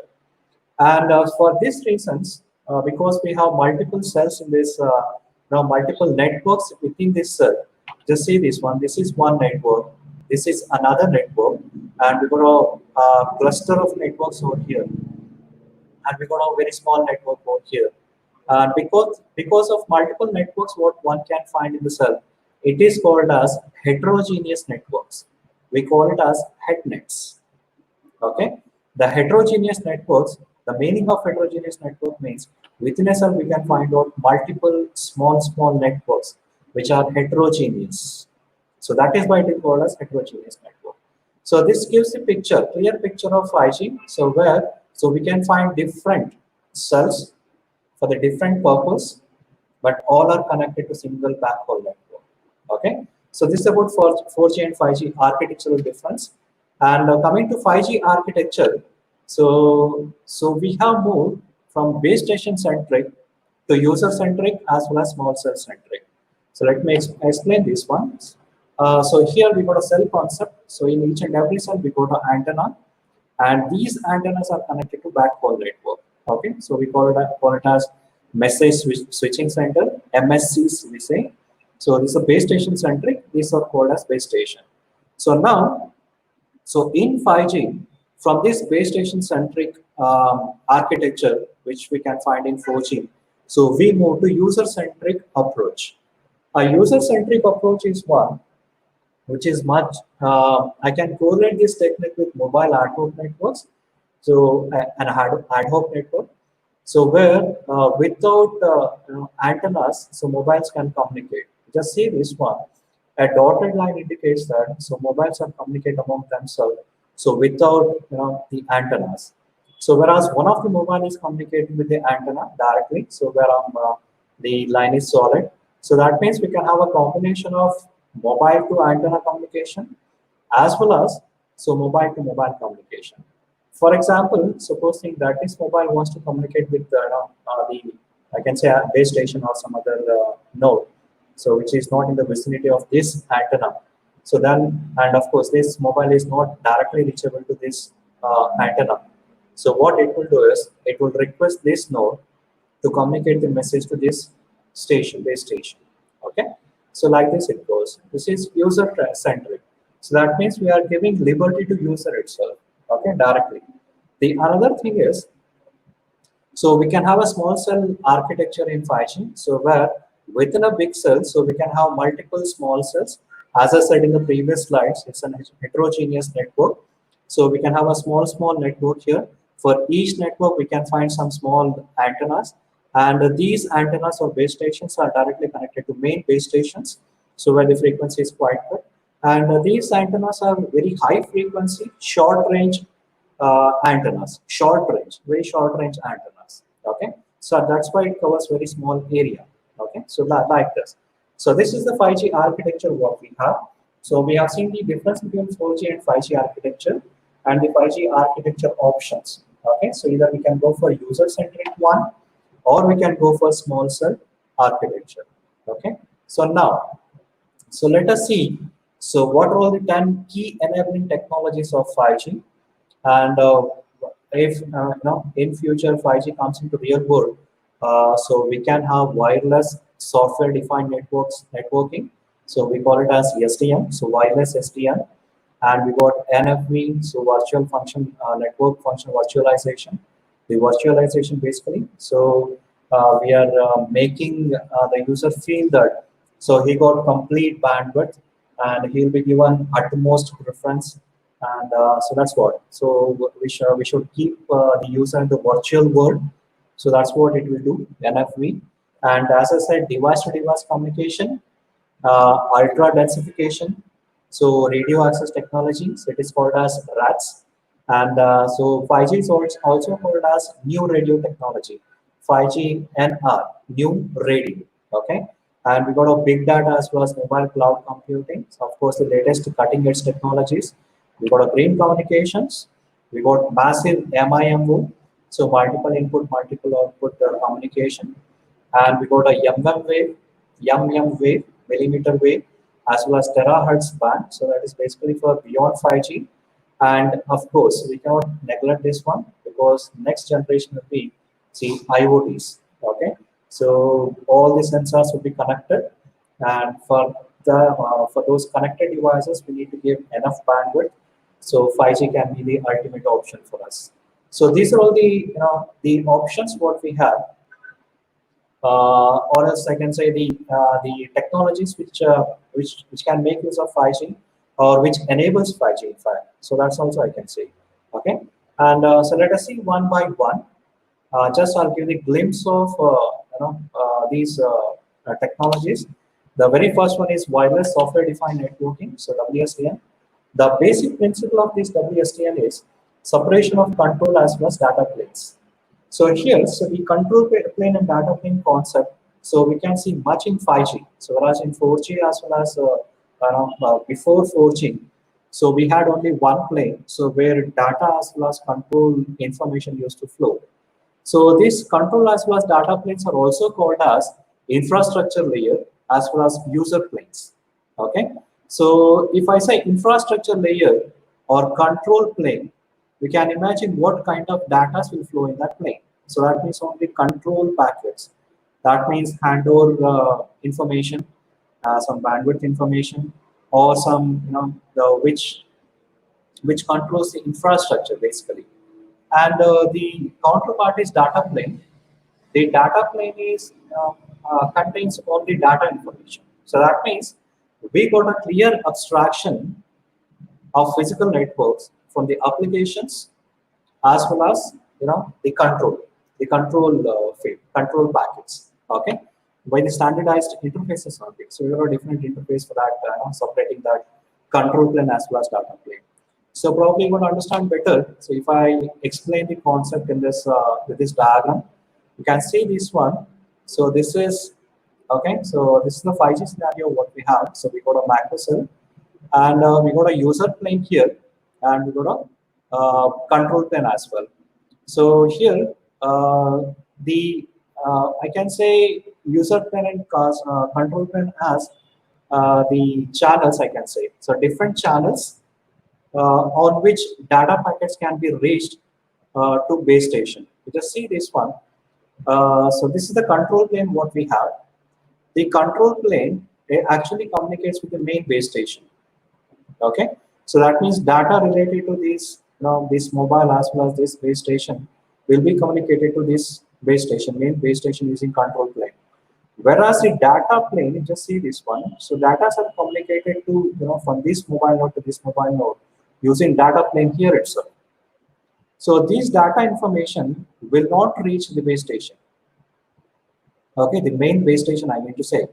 And for these reasons, because we have multiple cells in this, now multiple networks within this cell. Just see this one. This is one network. This is another network, and we got a cluster of networks over here, and we got a very small network over here. And because of multiple networks, what one can find in the cell, it is called as heterogeneous networks. We call it as head nets. Okay, the heterogeneous networks. The meaning of heterogeneous network means within a cell we can find out multiple small networks which are heterogeneous. So that is why it is called as heterogeneous network. So this gives a clear picture of 5G. So we can find different cells for the different purpose, but all are connected to single backhaul network. Okay, so this is about 4G and 5G architectural difference. And coming to 5G architecture, so we have moved from base station centric to user centric as well as small cell centric. So let me explain this one. So here we got a cell concept. So in each and every cell we got an antenna, and these antennas are connected to backhaul network. Okay, so we call it as message switching center, MSCs we say. So this is a base station centric. These are called as base station. So now, so in 5G, from this base station centric architecture, which we can find in 4G, so we move to user centric approach. A user centric approach is one which is much, I can correlate this technique with mobile ad hoc networks. So an ad hoc network. So where without antennas, so mobiles can communicate. Just see this one. A dotted line indicates that so mobiles can communicate among themselves. So without the antennas. So whereas one of the mobile is communicating with the antenna directly. So where the line is solid. So that means we can have a combination of mobile to antenna communication as well as so mobile to mobile communication. For example, supposing that this mobile wants to communicate with the I can say a base station or some other node, so which is not in the vicinity of this antenna. So then, and of course, this mobile is not directly reachable to this antenna. So what it will do is it will request this node to communicate the message to this base station. Okay. So like this it goes. This is user centric. So that means we are giving liberty to user itself, okay, directly. The another thing is, so we can have a small cell architecture in 5G. So where within a big cell, so we can have multiple small cells. As I said in the previous slides, it's a heterogeneous network. So we can have a small network here. For each network, we can find some small antennas. And these antennas or base stations are directly connected to main base stations. So where the frequency is quite good. And these antennas are very high frequency, short range antennas, short range, very short range antennas. Okay, so that's why it covers very small area. Okay, so that like this. So this is the 5G architecture what we have. So we have seen the difference between 4G and 5G architecture and the 5G architecture options. Okay, so either we can go for user centric one or we can go for small cell architecture. Okay, so now, so let us see. So what are all the 10 key enabling technologies of 5G? And if in future 5G comes into real world, so we can have wireless software defined networking. So we call it as SDN, so wireless SDN. And we got NFV, so virtual function network function virtualization, the virtualization basically. So we are making the user feel that so he got complete bandwidth and he'll be given utmost preference. And so that's what. So we should keep the user in the virtual world. So that's what it will do, NFV. And as I said, device to device communication, ultra densification, so radio access technologies, it is called as RATS. And so 5G is also called as new radio technology, 5G NR, new radio. Okay, and we got a big data as well as mobile cloud computing. So of course, the latest cutting edge technologies. We got a green communications. We got massive MIMO, so multiple input, multiple output communication, and we got a YM wave, millimeter wave, as well as terahertz band. So that is basically for beyond 5G. And of course, we cannot neglect this one because next generation will be see IoTs. Okay, so all the sensors will be connected, and for those connected devices, we need to give enough bandwidth. So 5G can be the ultimate option for us. So these are all the the options what we have, or else I can say the technologies which can make use of 5G or which enables 5G in fact. So that's also I can say. Okay, and so let us see one by one. Just I'll give the glimpse of these technologies. The very first one is wireless software-defined networking, so WSDN. The basic principle of this WSDN is separation of control as well as data planes. So here, so the control plane and data plane concept, so we can see much in 5G. So whereas in 4G as well as before 4G, so we had only one plane, so where data as well as control information used to flow. So these control as well as data planes are also called as infrastructure layer as well as user planes. Okay. So if I say infrastructure layer or control plane, we can imagine what kind of data will flow in that plane. So that means only control packets. That means handover information, some bandwidth information, or some which controls the infrastructure basically. And the counterpart is data plane. The data plane is contains all the data information. So that means we got a clear abstraction of physical networks from the applications as well as the control field, control packets. Okay, by the standardized interfaces only. So we have a different interface for that, separating that control plane as well as data plane. So probably you want to understand better. So if I explain the concept in this with this diagram, you can see this one. So this is okay. So this is the 5G scenario what we have. So we got a macro cell, and we got a user plane here, and we got a control plane as well. So here the I can say user plane and control plane as the channels I can say. So different channels on which data packets can be reached to base station. You just see this one. So this is the control plane what we have. The control plane, it actually communicates with the main base station. Okay, so that means data related to this, this mobile as well as this base station will be communicated to this base station, main base station using control plane. Whereas the data plane, you just see this one. So data are communicated to, from this mobile node to this mobile node using data plane here itself. So these data information will not reach the base station. Okay, the main base station I need to say.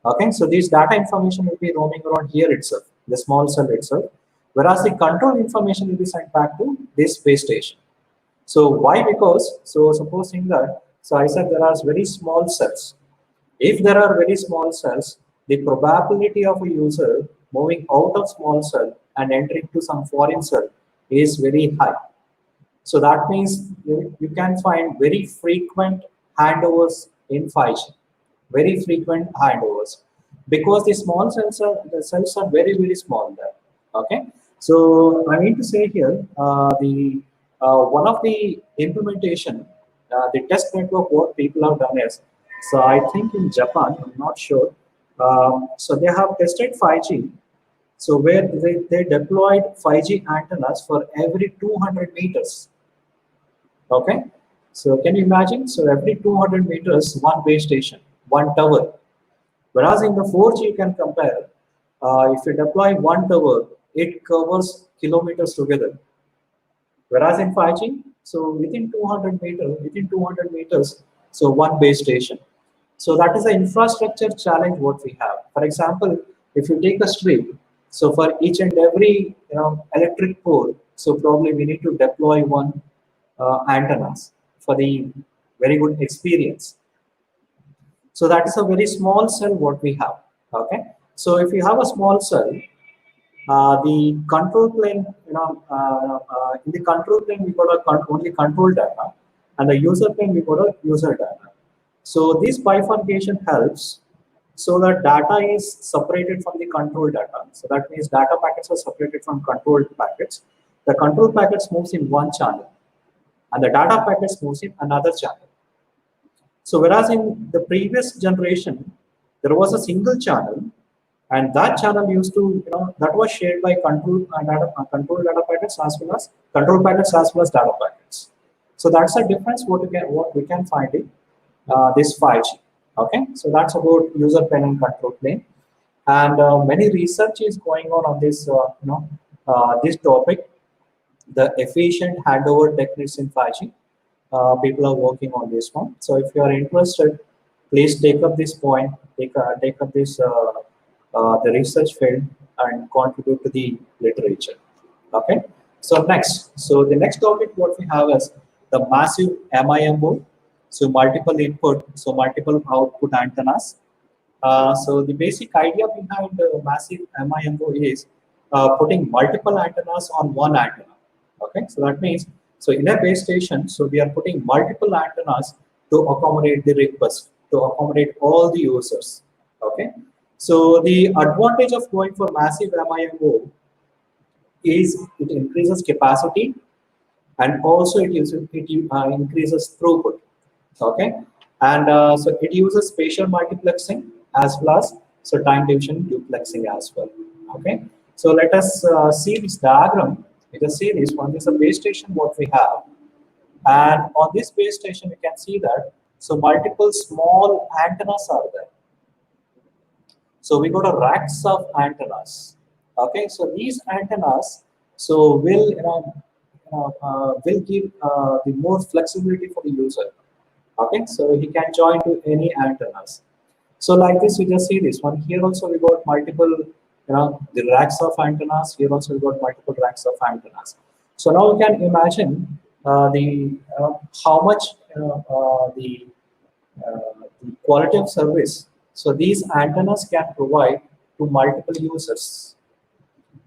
Okay, so this data information will be roaming around here itself, the small cell itself, whereas the control information will be sent back to this base station. So why? Because, so supposing that, so I said there are very small cells. If there are very small cells, the probability of a user moving out of small cell and entering to some foreign cell is very high. So that means you can find very frequent handovers in 5G, very frequent handovers, because the cells are very very small there. Okay, so I need to say here the one of the implementation, the test network what people have done is, so I think in Japan, I'm not sure. So they have tested 5G. So where they deployed 5G antennas for every 200 meters. Okay, so can you imagine? So every 200 meters, one base station, one tower. Whereas in the 4G, you can compare. If you deploy one tower, it covers kilometers together. Whereas in 5G, so within 200 meters, so one base station. So that is the infrastructure challenge what we have. For example, if you take a street, so for each and every electric pole, so probably we need to deploy one antennas for the very good experience. So that is a very small cell what we have. Okay. So if you have a small cell, the control plane, in the control plane we got only control data, and the user plane we got a user data. So this bifurcation helps so that data is separated from the control data. So that means data packets are separated from control packets. The control packets moves in one channel, and the data packets moves in another channel. So whereas in the previous generation, there was a single channel, and that channel used to, that was shared by control data packets as well as control packets as well as data packets. So that's the difference what we can find in this 5G. Okay, so that's about user plane and control plane, and many research is going on this, this topic, the efficient handover techniques in 5G. People are working on this one. So if you are interested, please take up this point, take up this the research field and contribute to the literature. Okay. So next, so the next topic what we have is the massive MIMO. So multiple input, so multiple output antennas. So the basic idea behind the massive MIMO is putting multiple antennas on one antenna. Okay, so that means, so in a base station, so we are putting multiple antennas to accommodate the request, to accommodate all the users. Okay, so the advantage of going for massive MIMO is it increases capacity, and also it increases throughput. Okay, and so it uses spatial multiplexing as well as so time division duplexing as well. Okay, so let us see this diagram. Let us see this one. This is a base station what we have, and on this base station you can see that so multiple small antennas are there. So we got a racks of antennas. Okay, so these antennas so will give the more flexibility for the user. Okay, so he can join to any antennas. So like this, we just see this one. Here also we got multiple, the racks of antennas. Here also we got multiple racks of antennas. So now you can imagine the how much the quality of service. So these antennas can provide to multiple users.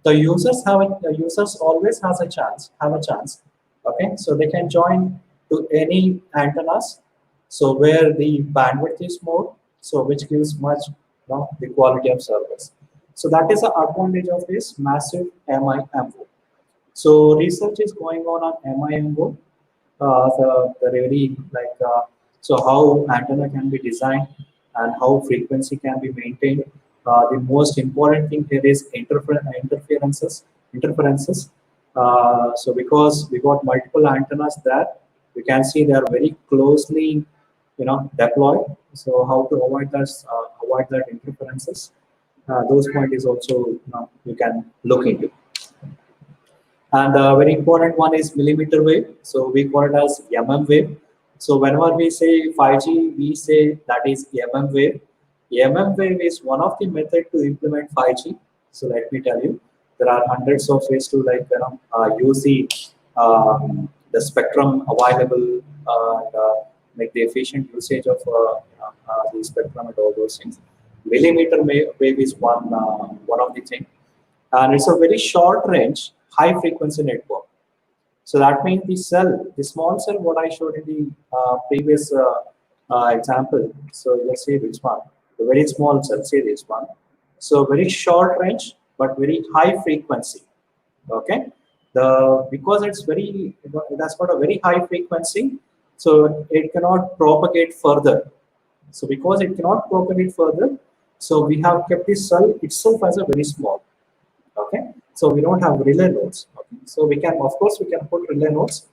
The users always have a chance. Okay, so they can join to any antennas. So where the bandwidth is more, so which gives much, the quality of service. So that is the advantage of this massive MIMO. So research is going on MIMO, the really like so how antenna can be designed and how frequency can be maintained, The most important thing here is interferences. So because we got multiple antennas there, you can see they are very closely, deployed. So how to avoid that interferences? Those point is also, you can look into. And a very important one is millimeter wave. So we call it as wave. So whenever we say 5G, we say that is wave. Wave is one of the method to implement 5G. So let me tell you, there are hundreds of ways to use the spectrum available and make the efficient usage of the spectrum and all those things. Millimeter wave is one of the things, and it's a very short range, high frequency network. So that means the small cell, what I showed in the previous example. So let's say this one, the very small cell, say this one. So very short range, but very high frequency. Okay, because it has got a very high frequency, so it cannot propagate further. So because it cannot propagate further, so we have kept the cell itself as a very small. Okay, so we don't have relay nodes. Okay, so we can, of course, we can put relay nodes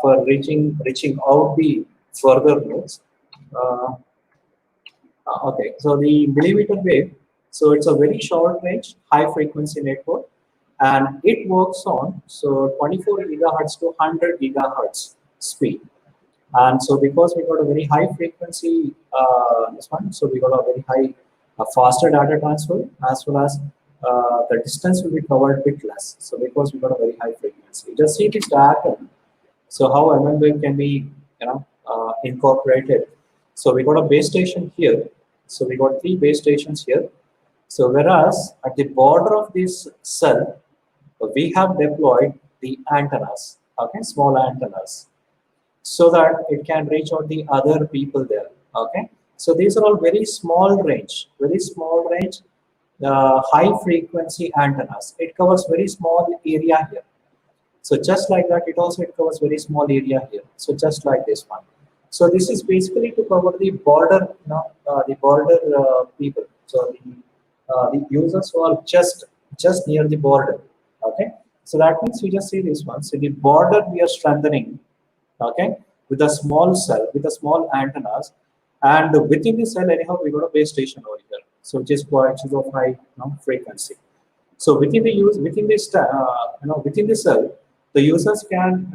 for reaching out the further nodes. Uh, okay, so the millimeter wave, so it's a very short range, high frequency network, and it works on 24 gigahertz to 100 gigahertz speed. And so because we got a very high frequency this one, so we got a very high faster data transfer, as well as the distance will be covered a bit less. So because we got a very high frequency, just see this diagram. So how mmWave can be incorporated. So we got a base station here. So we got 3 base stations here. So whereas at the border of this cell, we have deployed the antennas, okay, small antennas, so that it can reach out the other people there. Okay, so these are all very small range, high frequency antennas. It covers very small area here. So just like that, it covers very small area here. So just like this one. So this is basically to cover the border, people. So the users who are just near the border. Okay. So that means you just see this one. So the border we are strengthening. Okay, with a small cell, with a small antennas, and within the cell, anyhow, we got a base station over here. So which is of high frequency. So within this within the cell, the users can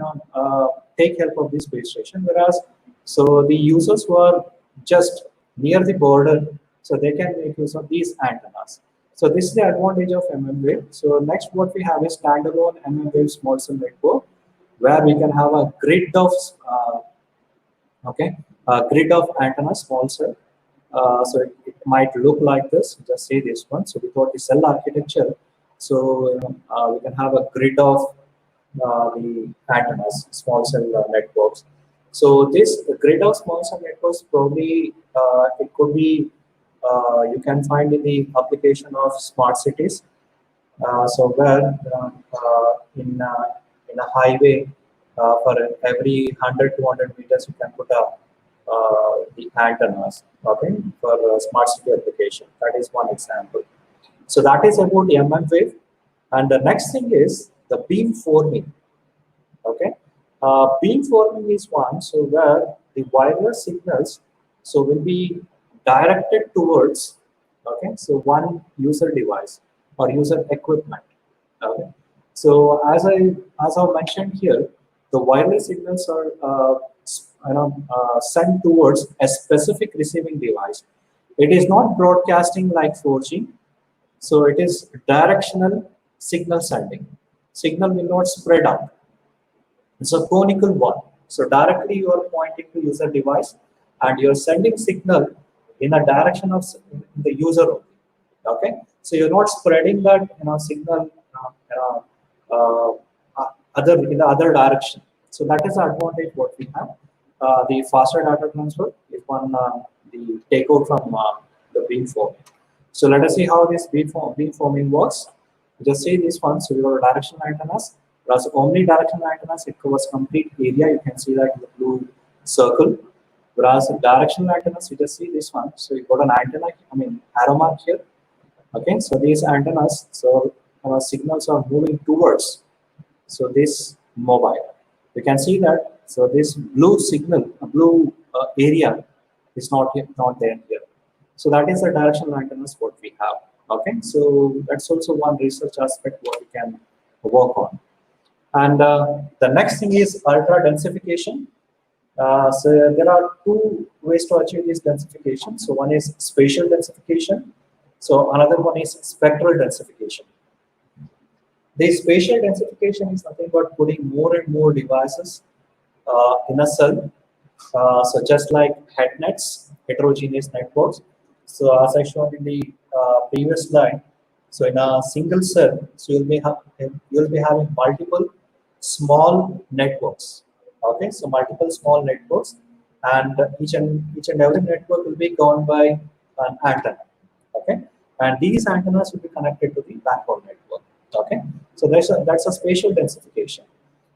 take help of this base station. Whereas, so the users who are just near the border, so they can make use of these antennas. So this is the advantage of mmWave. So next, what we have is standalone mmWave small cell network, where we can have a grid of antennas, small cell. So it might look like this. Just say this one. So without the cell architecture, so we can have a grid of the antennas, small cell networks. So this grid of small cell networks probably it could be you can find in the application of smart cities. So where in a highway for every 100 200 meters you can put the antennas, okay, for smart city application. That is one example. So that is about the mmWave. And the next thing is the beam forming. Okay, beam forming is one, so where the wireless signals will be directed towards, okay, so one user device or user equipment. Okay, so as I mentioned here, the wireless signals are sent towards a specific receiving device. It is not broadcasting like 4G, so it is directional signal sending. Signal will not spread out. It's a conical one. So directly you are pointing to user device and you're sending signal in a direction of the user only. Okay, so you're not spreading that signal other in the other direction. So that is the advantage what we have. The faster data transfer is one the takeout from the beamforming. So let us see how this beamforming works. Just see this one. So we have directional antennas. Whereas omnidirectional antennas, it covers complete area. You can see that in the blue circle. Whereas directional antennas, you just see this one. So you got an antenna, arrow mark here. Okay, so these antennas, so signals are moving towards this mobile. You can see that. So this blue signal, a blue area is not there here. So that is the directional antennas what we have. Okay, so that's also one research aspect what we can work on. And the next thing is ultra densification. So there are two ways to achieve this densification. So one is spatial densification. So another one is spectral densification. The spatial densification is nothing but putting more and more devices in a cell. So just like head nets, heterogeneous networks. So as I showed in the previous slide, so in a single cell, so you'll be having multiple small networks. Okay, so multiple small networks, and each and every network will be governed by an antenna. Okay, and these antennas will be connected to the backbone network. Okay, so that's a spatial densification.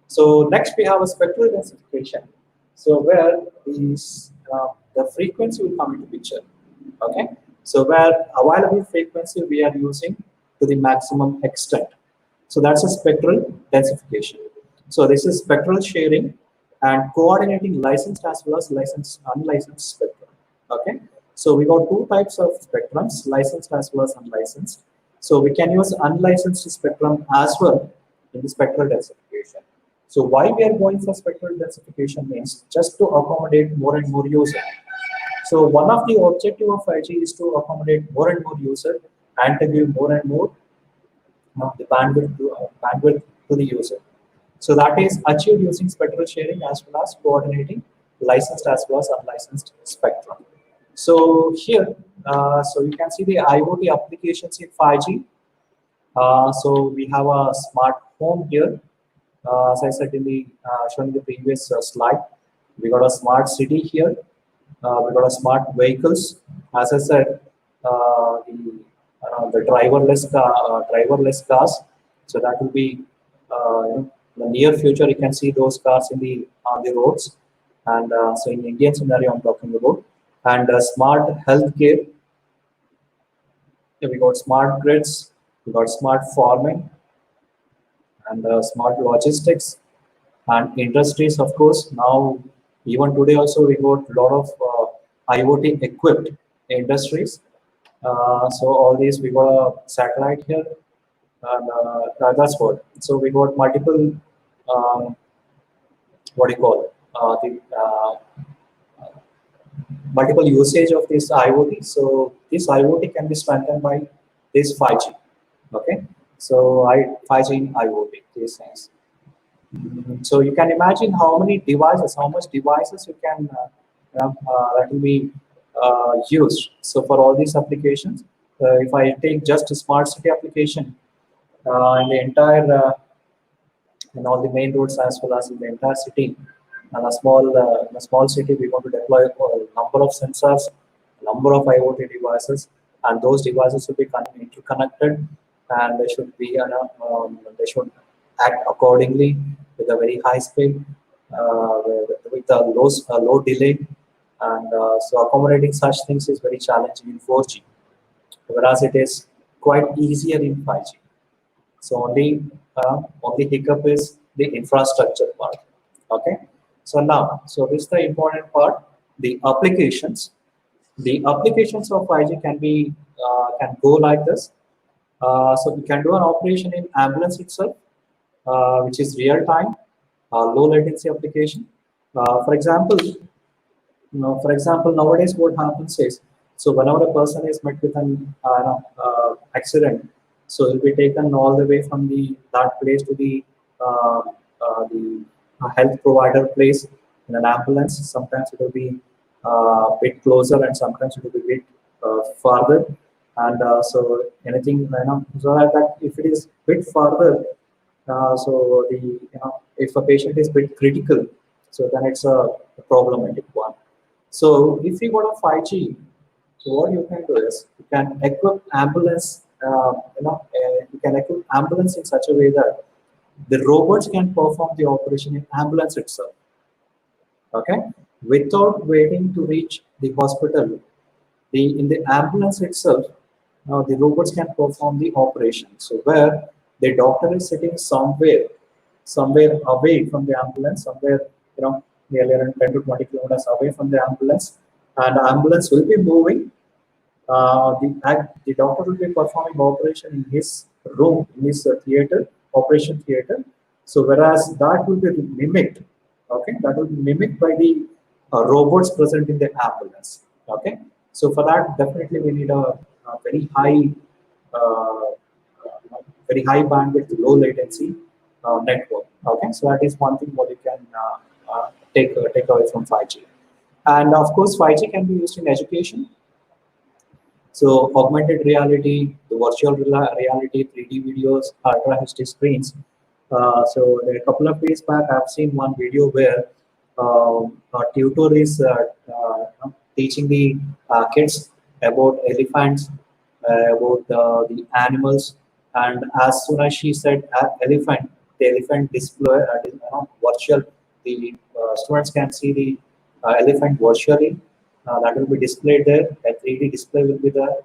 So next we have a spectral densification. So where the frequency will come into picture. Okay, so where available frequency we are using to the maximum extent. So that's a spectral densification. So this is spectral sharing and coordinating licensed as well as licensed unlicensed spectrum. Okay, so we got two types of spectrums, licensed as well as unlicensed. So we can use unlicensed spectrum as well in the spectral densification. So why we are going for spectral densification means just to accommodate more and more users. So one of the objective of 5G is to accommodate more and more users and to give more and more the bandwidth to the user. So that is achieved using spectral sharing as well as coordinating licensed as well as unlicensed spectrum. So here, so you can see the IoT applications in 5G. So we have a smart home here. As I said in the shown in the previous slide, we got a smart city here. We got a smart vehicles. As I said, the driverless cars. So that will be in the near future. You can see those cars in the on the roads. And so in Indian scenario, I'm talking about. And smart healthcare. Yeah, we got smart grids. We got smart farming and smart logistics and industries. Of course, now even today also we got a lot of IoT equipped industries. So all these we got a satellite here, and that's what. So we got multiple what do you call it? Multiple usage of this IoT. So this IoT can be strengthened by this 5G. Okay, so 5G in IoT, these things. So you can imagine how many devices, how much devices you can that will be used. So for all these applications, if I take just a smart city application in the entire in all the main roads as well as in the entire city, and in a small city, we want to deploy a number of sensors, number of IoT devices, and those devices will be interconnected, and they should act accordingly with a very high speed, with a low delay, and so accommodating such things is very challenging in 4G, whereas it is quite easier in 5G. So only hiccup is the infrastructure part. Okay. So now, so this is the important part. The applications. The applications of 5G can go like this. So we can do an operation in ambulance itself, which is real time, low latency application. For example, nowadays what happens is, so whenever a person is met with an accident, so he'll be taken all the way from that place to the health provider place in an ambulance. Sometimes it will be a bit closer, and sometimes it will be a bit farther. And so anything, so that if it is bit farther, so if a patient is bit critical, so then it's a problematic one. So if you got a 5G, so what you can do is you can equip ambulance. You can equip ambulance in such a way that the robots can perform the operation in ambulance itself. Okay, without waiting to reach the hospital, in the ambulance itself, Now the robots can perform the operation. So where the doctor is sitting somewhere away from the ambulance, somewhere nearly around 10 to 20 kilometers away from the ambulance, and the ambulance will be moving. The doctor will be performing operation in his room, in his theater, operation theater. So whereas that will be mimicked, okay, that will be mimicked by the robots present in the ambulance. Okay, so for that definitely we need a uh, very high bandwidth, low latency network. Okay, so that is one thing what you can take away from 5G. And of course, 5G can be used in education. So augmented reality, the virtual reality, 3D videos, ultra HD screens. So a couple of days back, I've seen one video where a tutor is teaching the kids about elephants, about the animals, and as soon as she said elephant, the elephant display, virtual, the students can see the elephant virtually. That will be displayed there. A 3D display will be there,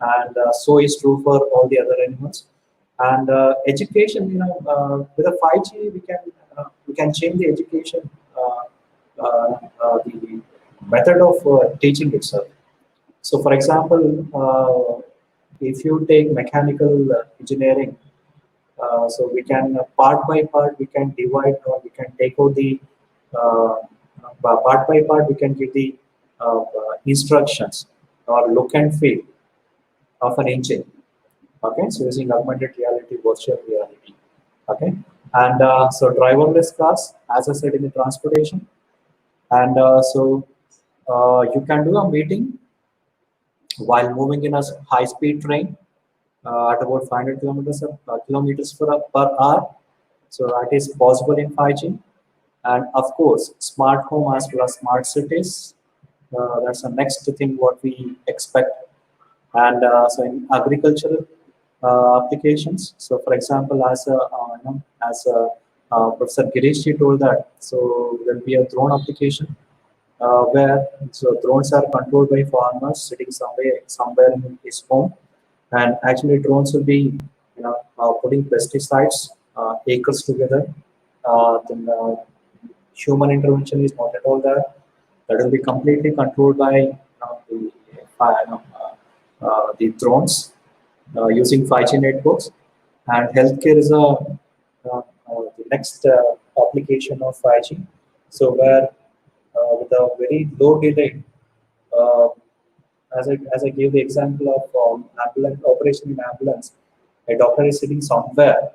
and so is true for all the other animals. And education, with a 5G, we can change the education, the method of teaching itself. So, for example, if you take mechanical engineering, so we can part by part we can divide, or we can take out the part by part we can give the instructions or look and feel of an engine. Okay, so using augmented reality, virtual reality. Okay, and so driverless cars, as I said, in the transportation, and you can do a meeting while moving in a high-speed train at about 500 kilometers per hour. So that is possible in 5G. And of course, smart home as well as smart cities. That's the next thing what we expect. And so in agricultural applications. So for example, Professor Girishji told that, so there will be a drone application where so drones are controlled by farmers sitting somewhere in his home, and actually drones will be putting pesticides acres together. Then human intervention is not at all there. That will be completely controlled by the drones using 5G networks. And healthcare is the next application of 5G. So where with a very low delay, uh, as I gave the example of ambulance operation in ambulance, a doctor is sitting somewhere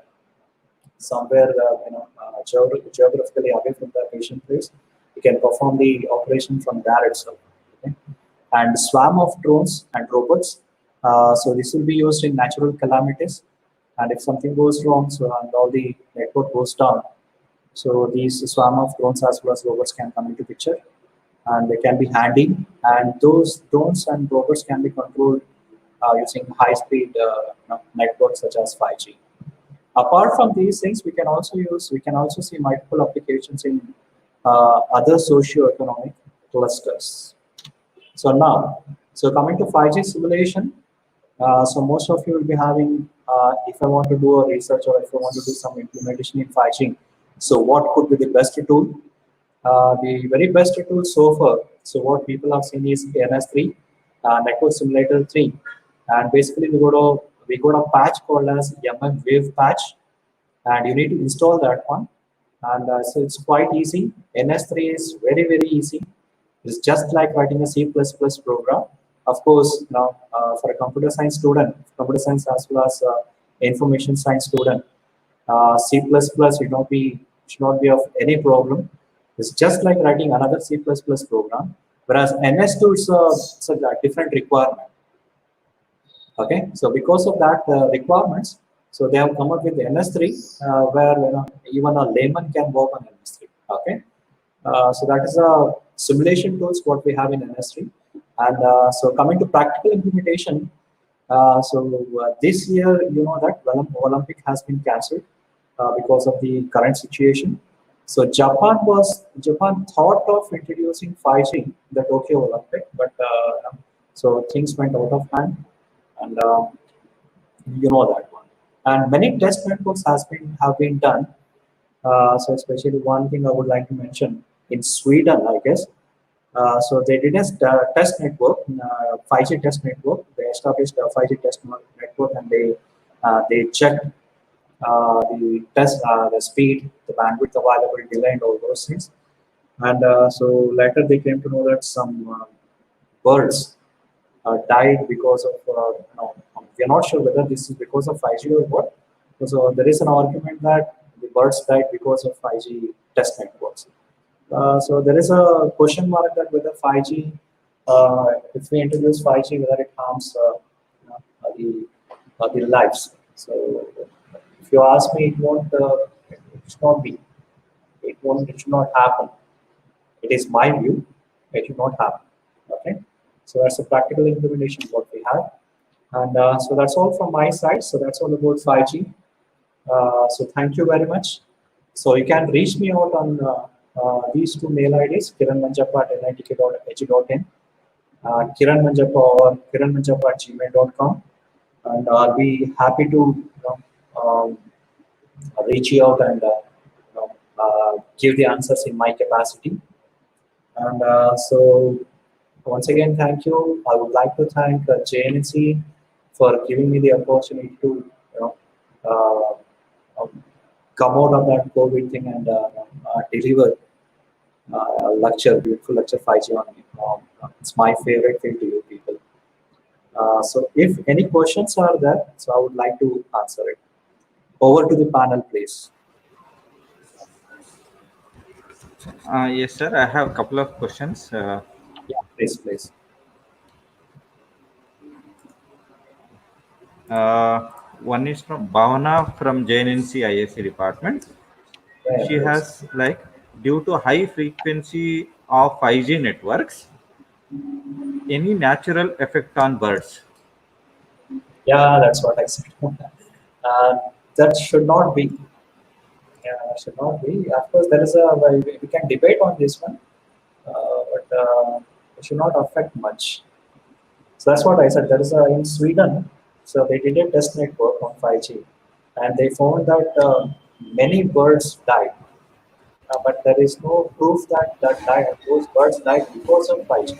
geographically away from the patient place. You can perform the operation from there itself. Okay? And swarm of drones and robots. So this will be used in natural calamities. And if something goes wrong, so and all the network goes down, so these swarm of drones as well as robots can come into picture, and they can be handy. And those drones and robots can be controlled using high-speed networks such as 5G. Apart from these things, we can also see multiple applications in other socio-economic clusters. So now, so coming to 5G simulation, so most of you will be having, if I want to do a research or if I want to do some implementation in 5G, so what could be the best tool? The very best tool so far, so what people have seen is NS3, Network Simulator 3. And basically we got a patch called as Wave patch, and you need to install that one. And so it's quite easy. NS3 is very, very easy. It's just like writing a C++ program. Of course, now for a computer science student, computer science as well as information science student, C++ should not be of any problem. It's just like writing another C++ program. Whereas NS2 is a different requirement. Okay, so because of that requirements, so they have come up with NS3, where even a layman can work on NS3. Okay, so that is a simulation tools what we have in NS3. And so coming to practical implementation, this year, you know that Olympic has been cancelled because of the current situation. So Japan thought of introducing 5G in the Tokyo Olympic, but so things went out of hand. and you know that one. And many test networks have been done. So especially one thing I would like to mention in Sweden, I guess. So they did a test network, 5G test network. They established a 5G test network, and they checked the speed, the bandwidth available, delay, and all those things. And so later they came to know that some birds died because of, we are not sure whether this is because of 5G or what. So there is an argument that the birds died because of 5G test networks. So there is a question mark that whether 5G, if we introduce 5G, whether it harms the lives. So if you ask me, it should not be. It should not happen. It is my view. It should not happen. Okay. So that's a practical implementation what we have. And so that's all from my side. So that's all about 5G. So thank you very much. So you can reach me out on these two mail IDs, Kiran Manjappa at nitk.edu.in, Kiran Manjappa or kiranmanjappa at gmail.com. And I'll be happy to reach you out and give the answers in my capacity. And so once again, thank you. I would like to thank JNC for giving me the opportunity to come out of that COVID thing and deliver beautiful lecture 5G on it. It's my favorite thing to you people. So if any questions are there, so I would like to answer it. Over to the panel, please. Yes, sir. I have a couple of questions. Yeah, please. One is from Bhavana from JNC ISC department. Yeah, She please. has like, due to high frequency of 5G networks, any natural effect on birds? Yeah, that's what I said. That should not be. Should not be. Of course, there is a we can debate on this one, but it should not affect much. So that's what I said. There is a in Sweden. So they did a test network on 5G, and they found that many birds died, but there is no proof that those birds died because of 5G.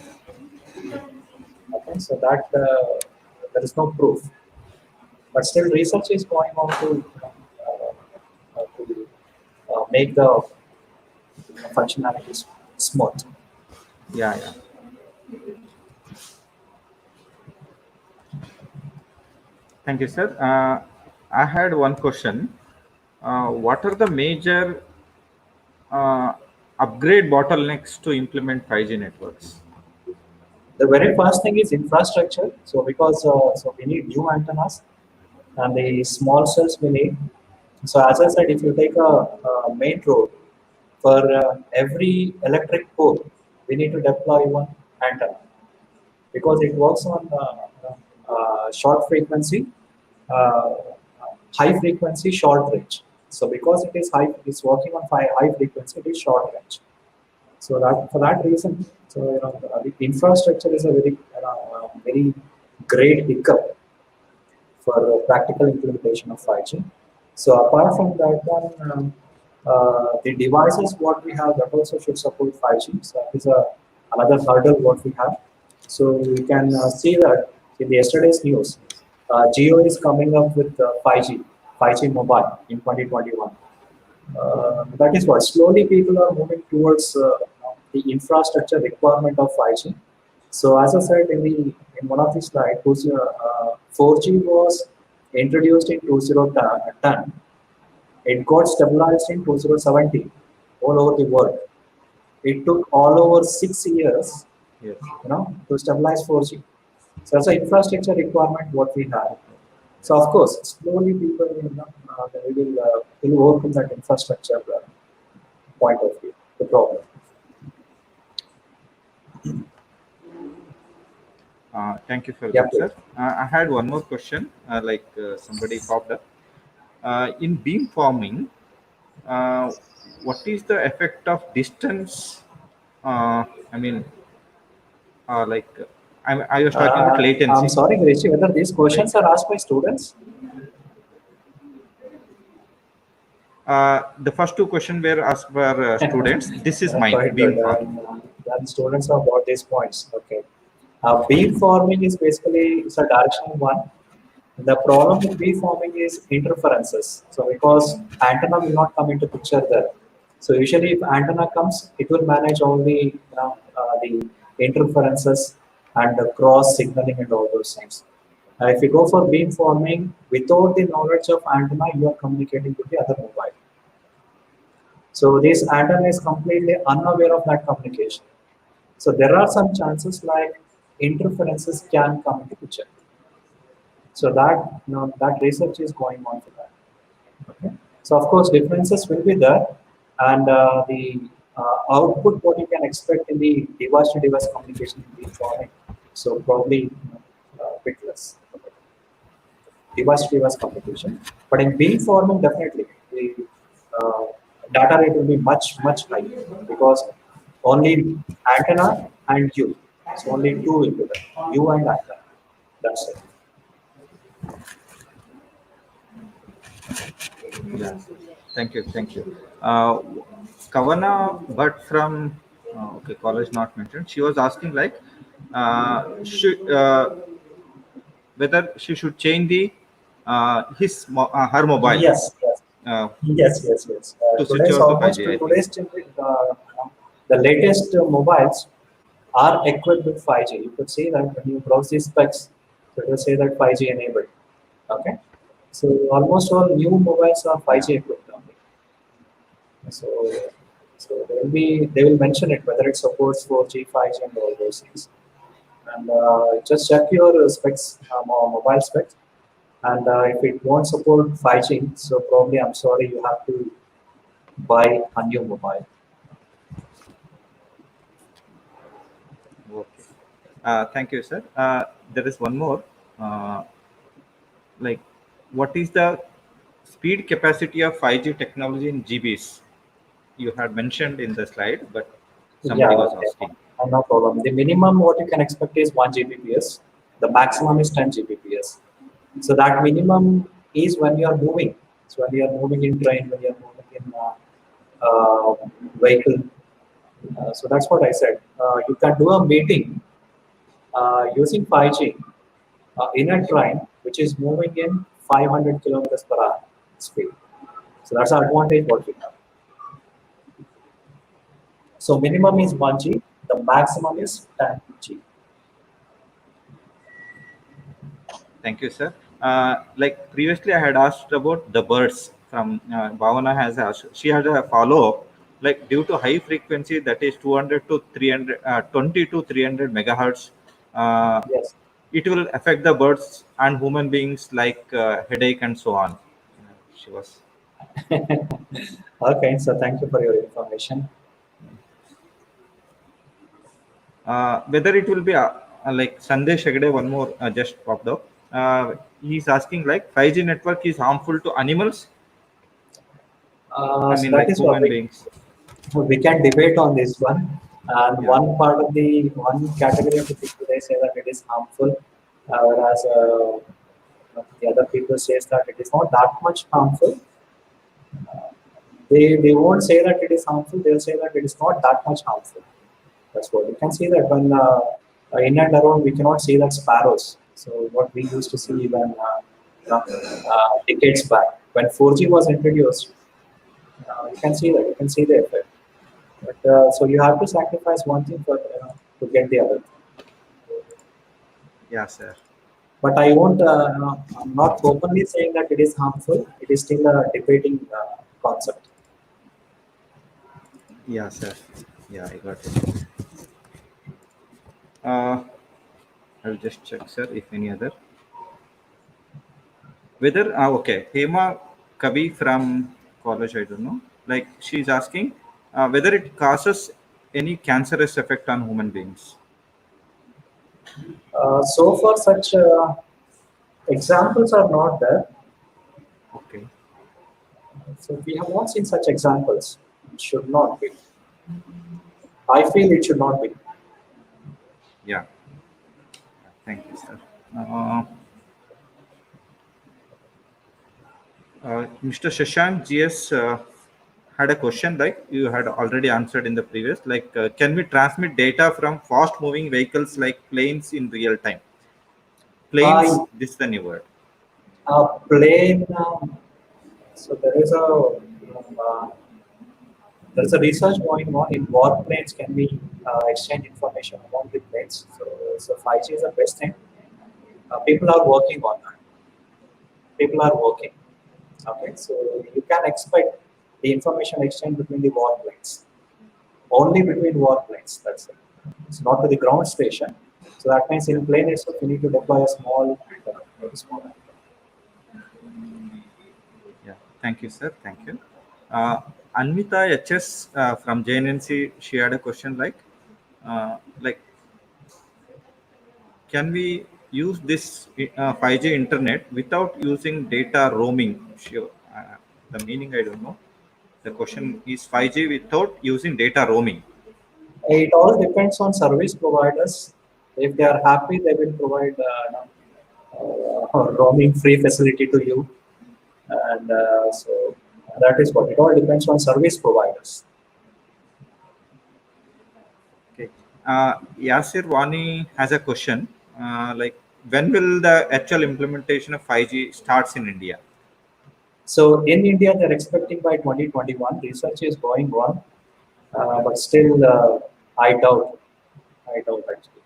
Okay, so that there is no proof, but still research is going on to make the functionality smooth. Yeah, yeah. Thank you, sir. I had one question. What are the major uh, upgrade bottlenecks to implement 5G networks? The very first thing is infrastructure. So because so we need new antennas and the small cells we need. So as I said, if you take a main road for every electric pole, we need to deploy one antenna because it works on short frequency, uh, high frequency, short range. So because it is high, it's working on high frequency, it is short range. So that for that reason, so the infrastructure is a very great hiccup for practical implementation of 5G. So apart from that one, the devices what we have that also should support 5G. So that is another hurdle what we have. So we can see that in the yesterday's news, Geo is coming up with 5G mobile in 2021. That is what slowly people are moving towards the infrastructure requirement of 5G. So as I said in one of the slides, 4G was introduced in 2010. It got stabilized in 2017 all over the world. It took all over 6 years, Yes. to stabilize 4G. So that's an infrastructure requirement what we have. So of course, slowly people will overcome that infrastructure point of view, the problem. Thank you for Yeah, that, please. sir. I had one more question. Somebody popped up. In beam forming, uh, what is the effect of distance? I mean, like I was talking about I'm latency. sorry, Grishi, whether these questions are asked by students? The first two questions were asked for students. This is mine, Quite good. beamforming. Then students have got these points. Okay. Beamforming is basically it's a directional one. The problem with beamforming is interferences. So because antenna will not come into picture there. So usually if antenna comes, it will manage only the interferences and the cross signaling and all those things. If you go for beamforming, without the knowledge of antenna, you are communicating with the other mobile. So this antenna is completely unaware of that communication. So there are some chances like interferences can come into picture. So that that research is going on for that. Okay. So of course differences will be there, and the output what you can expect in the device-to-device communication will be forming. So probably bit less device-to-device communication, but in beamforming definitely the uh, data rate will be much higher because only antenna and you. So only two will be there. You and antenna. That's it. Yeah. Thank you. Thank you. Kavana, but from okay, college not mentioned. She was asking like, should whether she should change the her mobile Yes, yes. uh, Yes. to switch Today's over to almost 5G. I think. today's the latest mobiles are equipped with 5G. You could see that when you browse these specs, so it will say that 5G enabled. Okay, so almost all new mobiles are Yeah. 5G equipped only. So they will mention it whether it supports 4G, 5G, and all those things. And just check your specs, mobile specs. And if it won't support 5G, so probably I'm sorry you have to buy a new mobile. Okay. Thank you, sir. There is one more. Uh, like, what is the speed capacity of 5G technology in GBs? You had mentioned in the slide, but Yeah, somebody was okay. asking. No problem. The minimum what you can expect is 1 Gbps. The maximum is 10 Gbps. So that minimum is when you are moving. So when you are moving in train, when you are moving in vehicle. So that's what I said. You can do a meeting using 5G in a train which is moving in 500 kilometers per hour speed. So that's the advantage what we have. So minimum is 1G, the maximum is 10G. Thank you, sir. Like previously, I had asked about the birds from Bhavana has asked. She had a follow up. Like due to high frequency, that is 200 to 300, 20 to 300 megahertz, uh, Yes. it will affect the birds and human beings like headache and so on. She was Okay, so thank you for your information. whether it will be like Sandesh Hegde, one more just popped up. He's asking like 5G network is harmful to animals. I So mean, that like is what human beings. we can debate on this one. And Yeah. one category of the people they say that it is harmful, whereas the other people says that it is not that much harmful. They won't say that it is harmful. They'll say that it is not that much harmful. That's what you can see that when in and around we cannot see that sparrows. So what we used to see when decades back when 4G was introduced, you can see that you can see the effect. But so you have to sacrifice one thing for to get the other. Yeah, sir. But I won't. I'm not openly saying that it is harmful. It is still a debating concept. Yeah, sir. Yeah, I got it. Uh, I'll just check, sir, if any other. Whether, okay, Hema Kavi from college, I don't know. Like, she's asking whether it causes any cancerous effect on human beings. So far, such examples are not there. Okay. So we have not seen such examples. It should not be. I feel it should not be. Yeah. Thank you, sir. Mr. Shashank GS had a question like you had already answered in the previous. Like, can we transmit data from fast-moving vehicles like planes in real time? Planes, Uh, this is the new word. Plane. So there is a research going on in what planes can we exchange information among the planes. So 5G is the best thing. People are working on that. People are working. Okay, so you can expect the information exchange between the war planes. Only between war planes. That's it. It's not to the ground station. So that means in plane itself you need to deploy a small antenna, very small antenna. Yeah, thank you, sir. Thank you. Anvita HS from JNNC, she had a question like, can we use this 5G internet without using data roaming? Sure. The meaning I don't know. The question is 5G without using data roaming. It all depends on service providers. If they are happy, they will provide roaming free facility to you, and so that is what it all depends on service providers. Okay. Yasir Wani has a question. Like, when will the actual implementation of 5G starts in India? So in India, they're expecting by 2021. Research is going on, Okay. but still, I doubt. I doubt actually.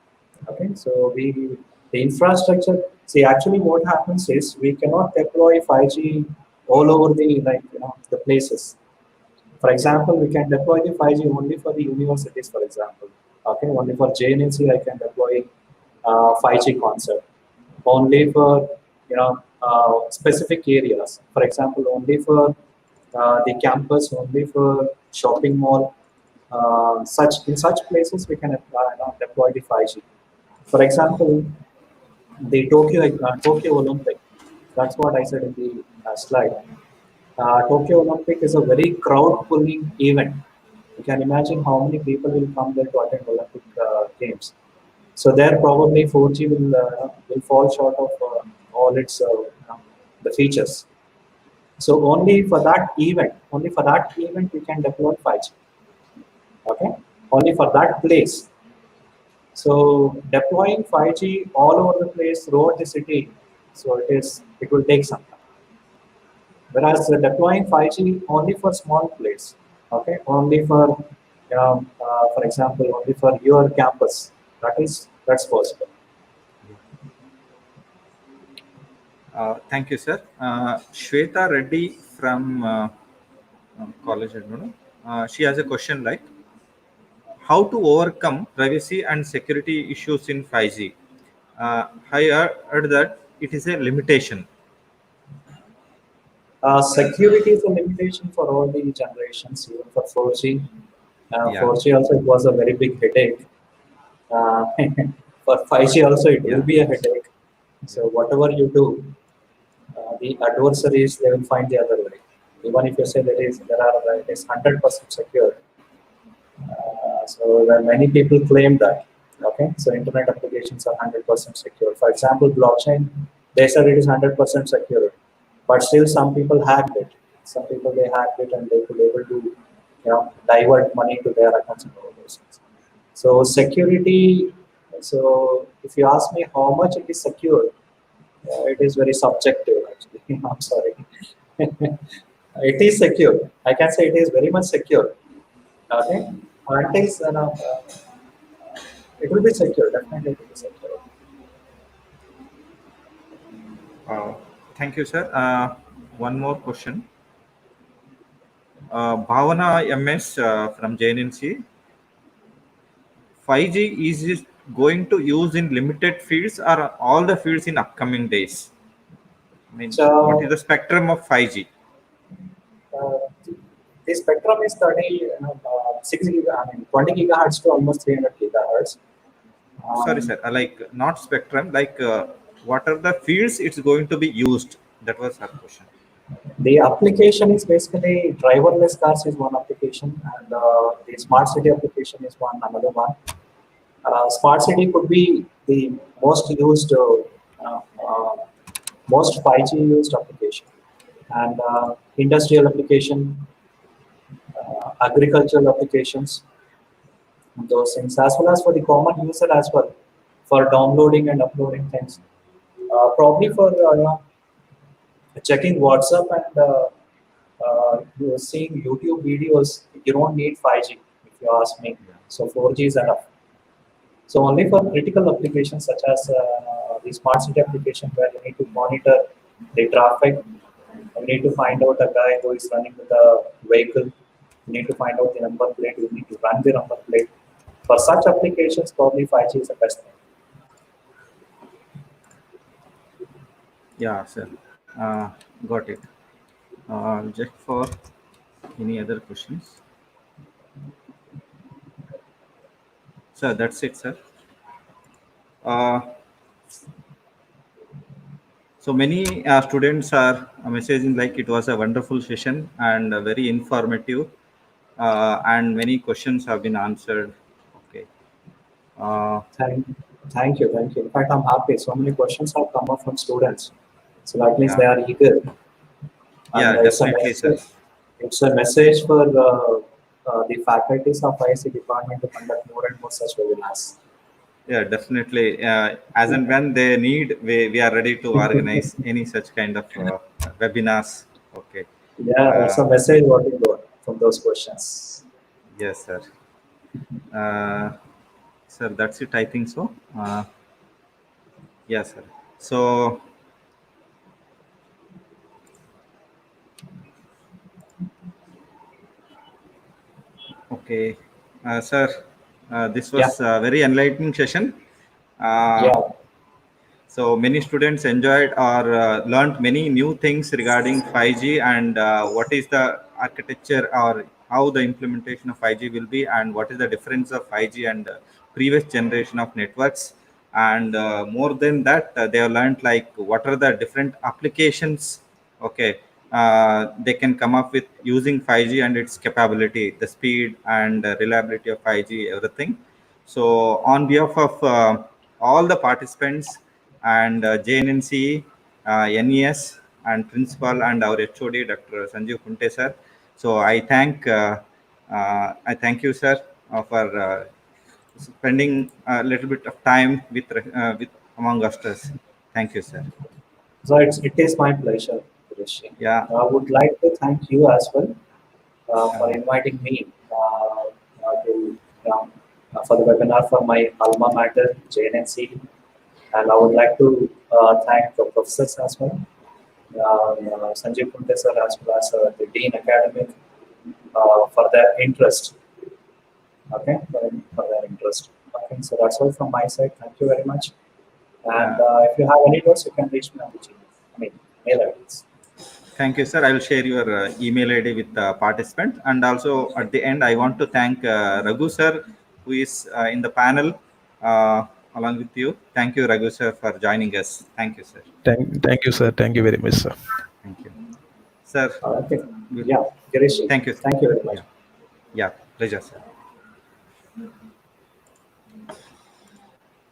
Okay, so the infrastructure. See, actually, what happens is we cannot deploy 5G all over the the places. For example, we can deploy the 5G only for the universities, for example. Okay, only for JNC, I can deploy 5G concept. Only for specific areas. For example, only for the campus, only for shopping mall. Such in such places we can deploy the 5G. For example, the Tokyo Olympic. That's what I said in the slide. Tokyo Olympic is a very crowd-pulling event. You can imagine how many people will come there to attend Olympic games. So there probably 4G will fall short of all its the features. So only for that event we can deploy 5G. Okay, only for that place. So deploying 5G all over the place throughout the city, so it will take some time. Whereas deploying 5G only for small place, okay, only for for example, only for your campus, that's possible. Thank you, sir. Shweta Reddy from college, I don't know. She has a question like, how to overcome privacy and security issues in 5G? I heard that it is a limitation. Security is a limitation for all the generations, even for 4G. Yeah, 4G also it was a very big headache. Uh, for 5G also it will yeah, be a headache. yeah. So whatever you do, the adversaries they will find the other way. Even if you say it is 100% secure, so when many people claim that, okay, so internet applications are 100% secure. For example, blockchain, they said it is 100% secure, but still some people hacked it. Some people they hacked it and they could able to, divert money to their accounts and all those things. So security. So if you ask me how much it is secure, it is very subjective actually. I'm sorry. It is secure. I can say it is very much secure. Okay. Until it will be secure. Definitely, it will be secure. Uh, Thank you, sir. One more question. Bhavana MS from JNNC. 5G is it going to use in limited fields or all the fields in upcoming days? I mean, what is So the spectrum of 5G? uh, the spectrum is 30, 20 gigahertz to almost 300 gigahertz. Sorry, Um, sir. Like not spectrum. Like what are the fields it's going to be used? That was her question. the application is basically driverless cars is one application, and the smart city application is another one. Smart city could be the most used, most 5G used application, and industrial application, agricultural applications, those things, as well as for the common user as well, for downloading and uploading things. Probably for checking WhatsApp and you're seeing YouTube videos, you don't need 5G, if you ask me. So 4G is enough. So only for critical applications such as the smart city application, where you need to monitor the traffic, you need to find out a guy who is running with a vehicle, you need to find out the number plate, you need to run the number plate. For such applications, probably 5G is the best thing. Yeah, sir. Got it. Just for any other questions? Sir, that's it, sir. So many students are messaging like it was a wonderful session and very informative, and many questions have been answered. Okay. Uh, Thank, thank you, thank you. In fact, I'm happy. So many questions have come up from students. So that means they yeah, are eager. And yeah, definitely, sir. it's a message for the faculties of IC department to conduct more and more such webinars. Yeah, definitely. As and when they need, we are ready to organize any such kind of webinars. Okay. Yeah, that's Uh, a message what we got from those questions. yes, sir. Uh, sir, that's it. I think so. Yes, sir. So, okay, sir, this Yeah, was a very enlightening session. Uh, yeah, So many students enjoyed or learned many new things regarding 5G and what is the architecture or how the implementation of 5G will be and what is the difference of 5G and previous generation of networks. And more than that, they have learned like what are the different applications. Okay, they can come up with using 5G and its capability, the speed and reliability of 5G, everything. So on behalf of all the participants and JNNC, NES, and principal and our HOD, Dr. Sanjeev Kunte sir. So I thank you, sir, for spending a little bit of time with among us. Thank you, sir. so it is my pleasure, Rishi. Yeah. I would like to thank you as well for Uh, inviting me for the webinar for my alma mater, JNNC. And I would like to thank the professors as well, Sanjeev Kunte sir, as well as the Dean Academic for their interest. Okay, for their interest. Okay, so that's all from my side. Thank you very much. And uh, if you have any notes, you can reach me on the Gmail. I mean, mail IDs. Thank you, sir. I will share your email ID with the participant. And also at the end, I want to thank Raghu, sir, who is in the panel along with you. Thank you, Raghu, sir, for joining us. Thank you, sir. Thank you, sir. Thank you very much, sir. Thank you. Sir, Okay. we'll, Yeah, Girish. thank you. Thank you very much. Yeah, yeah, pleasure, sir.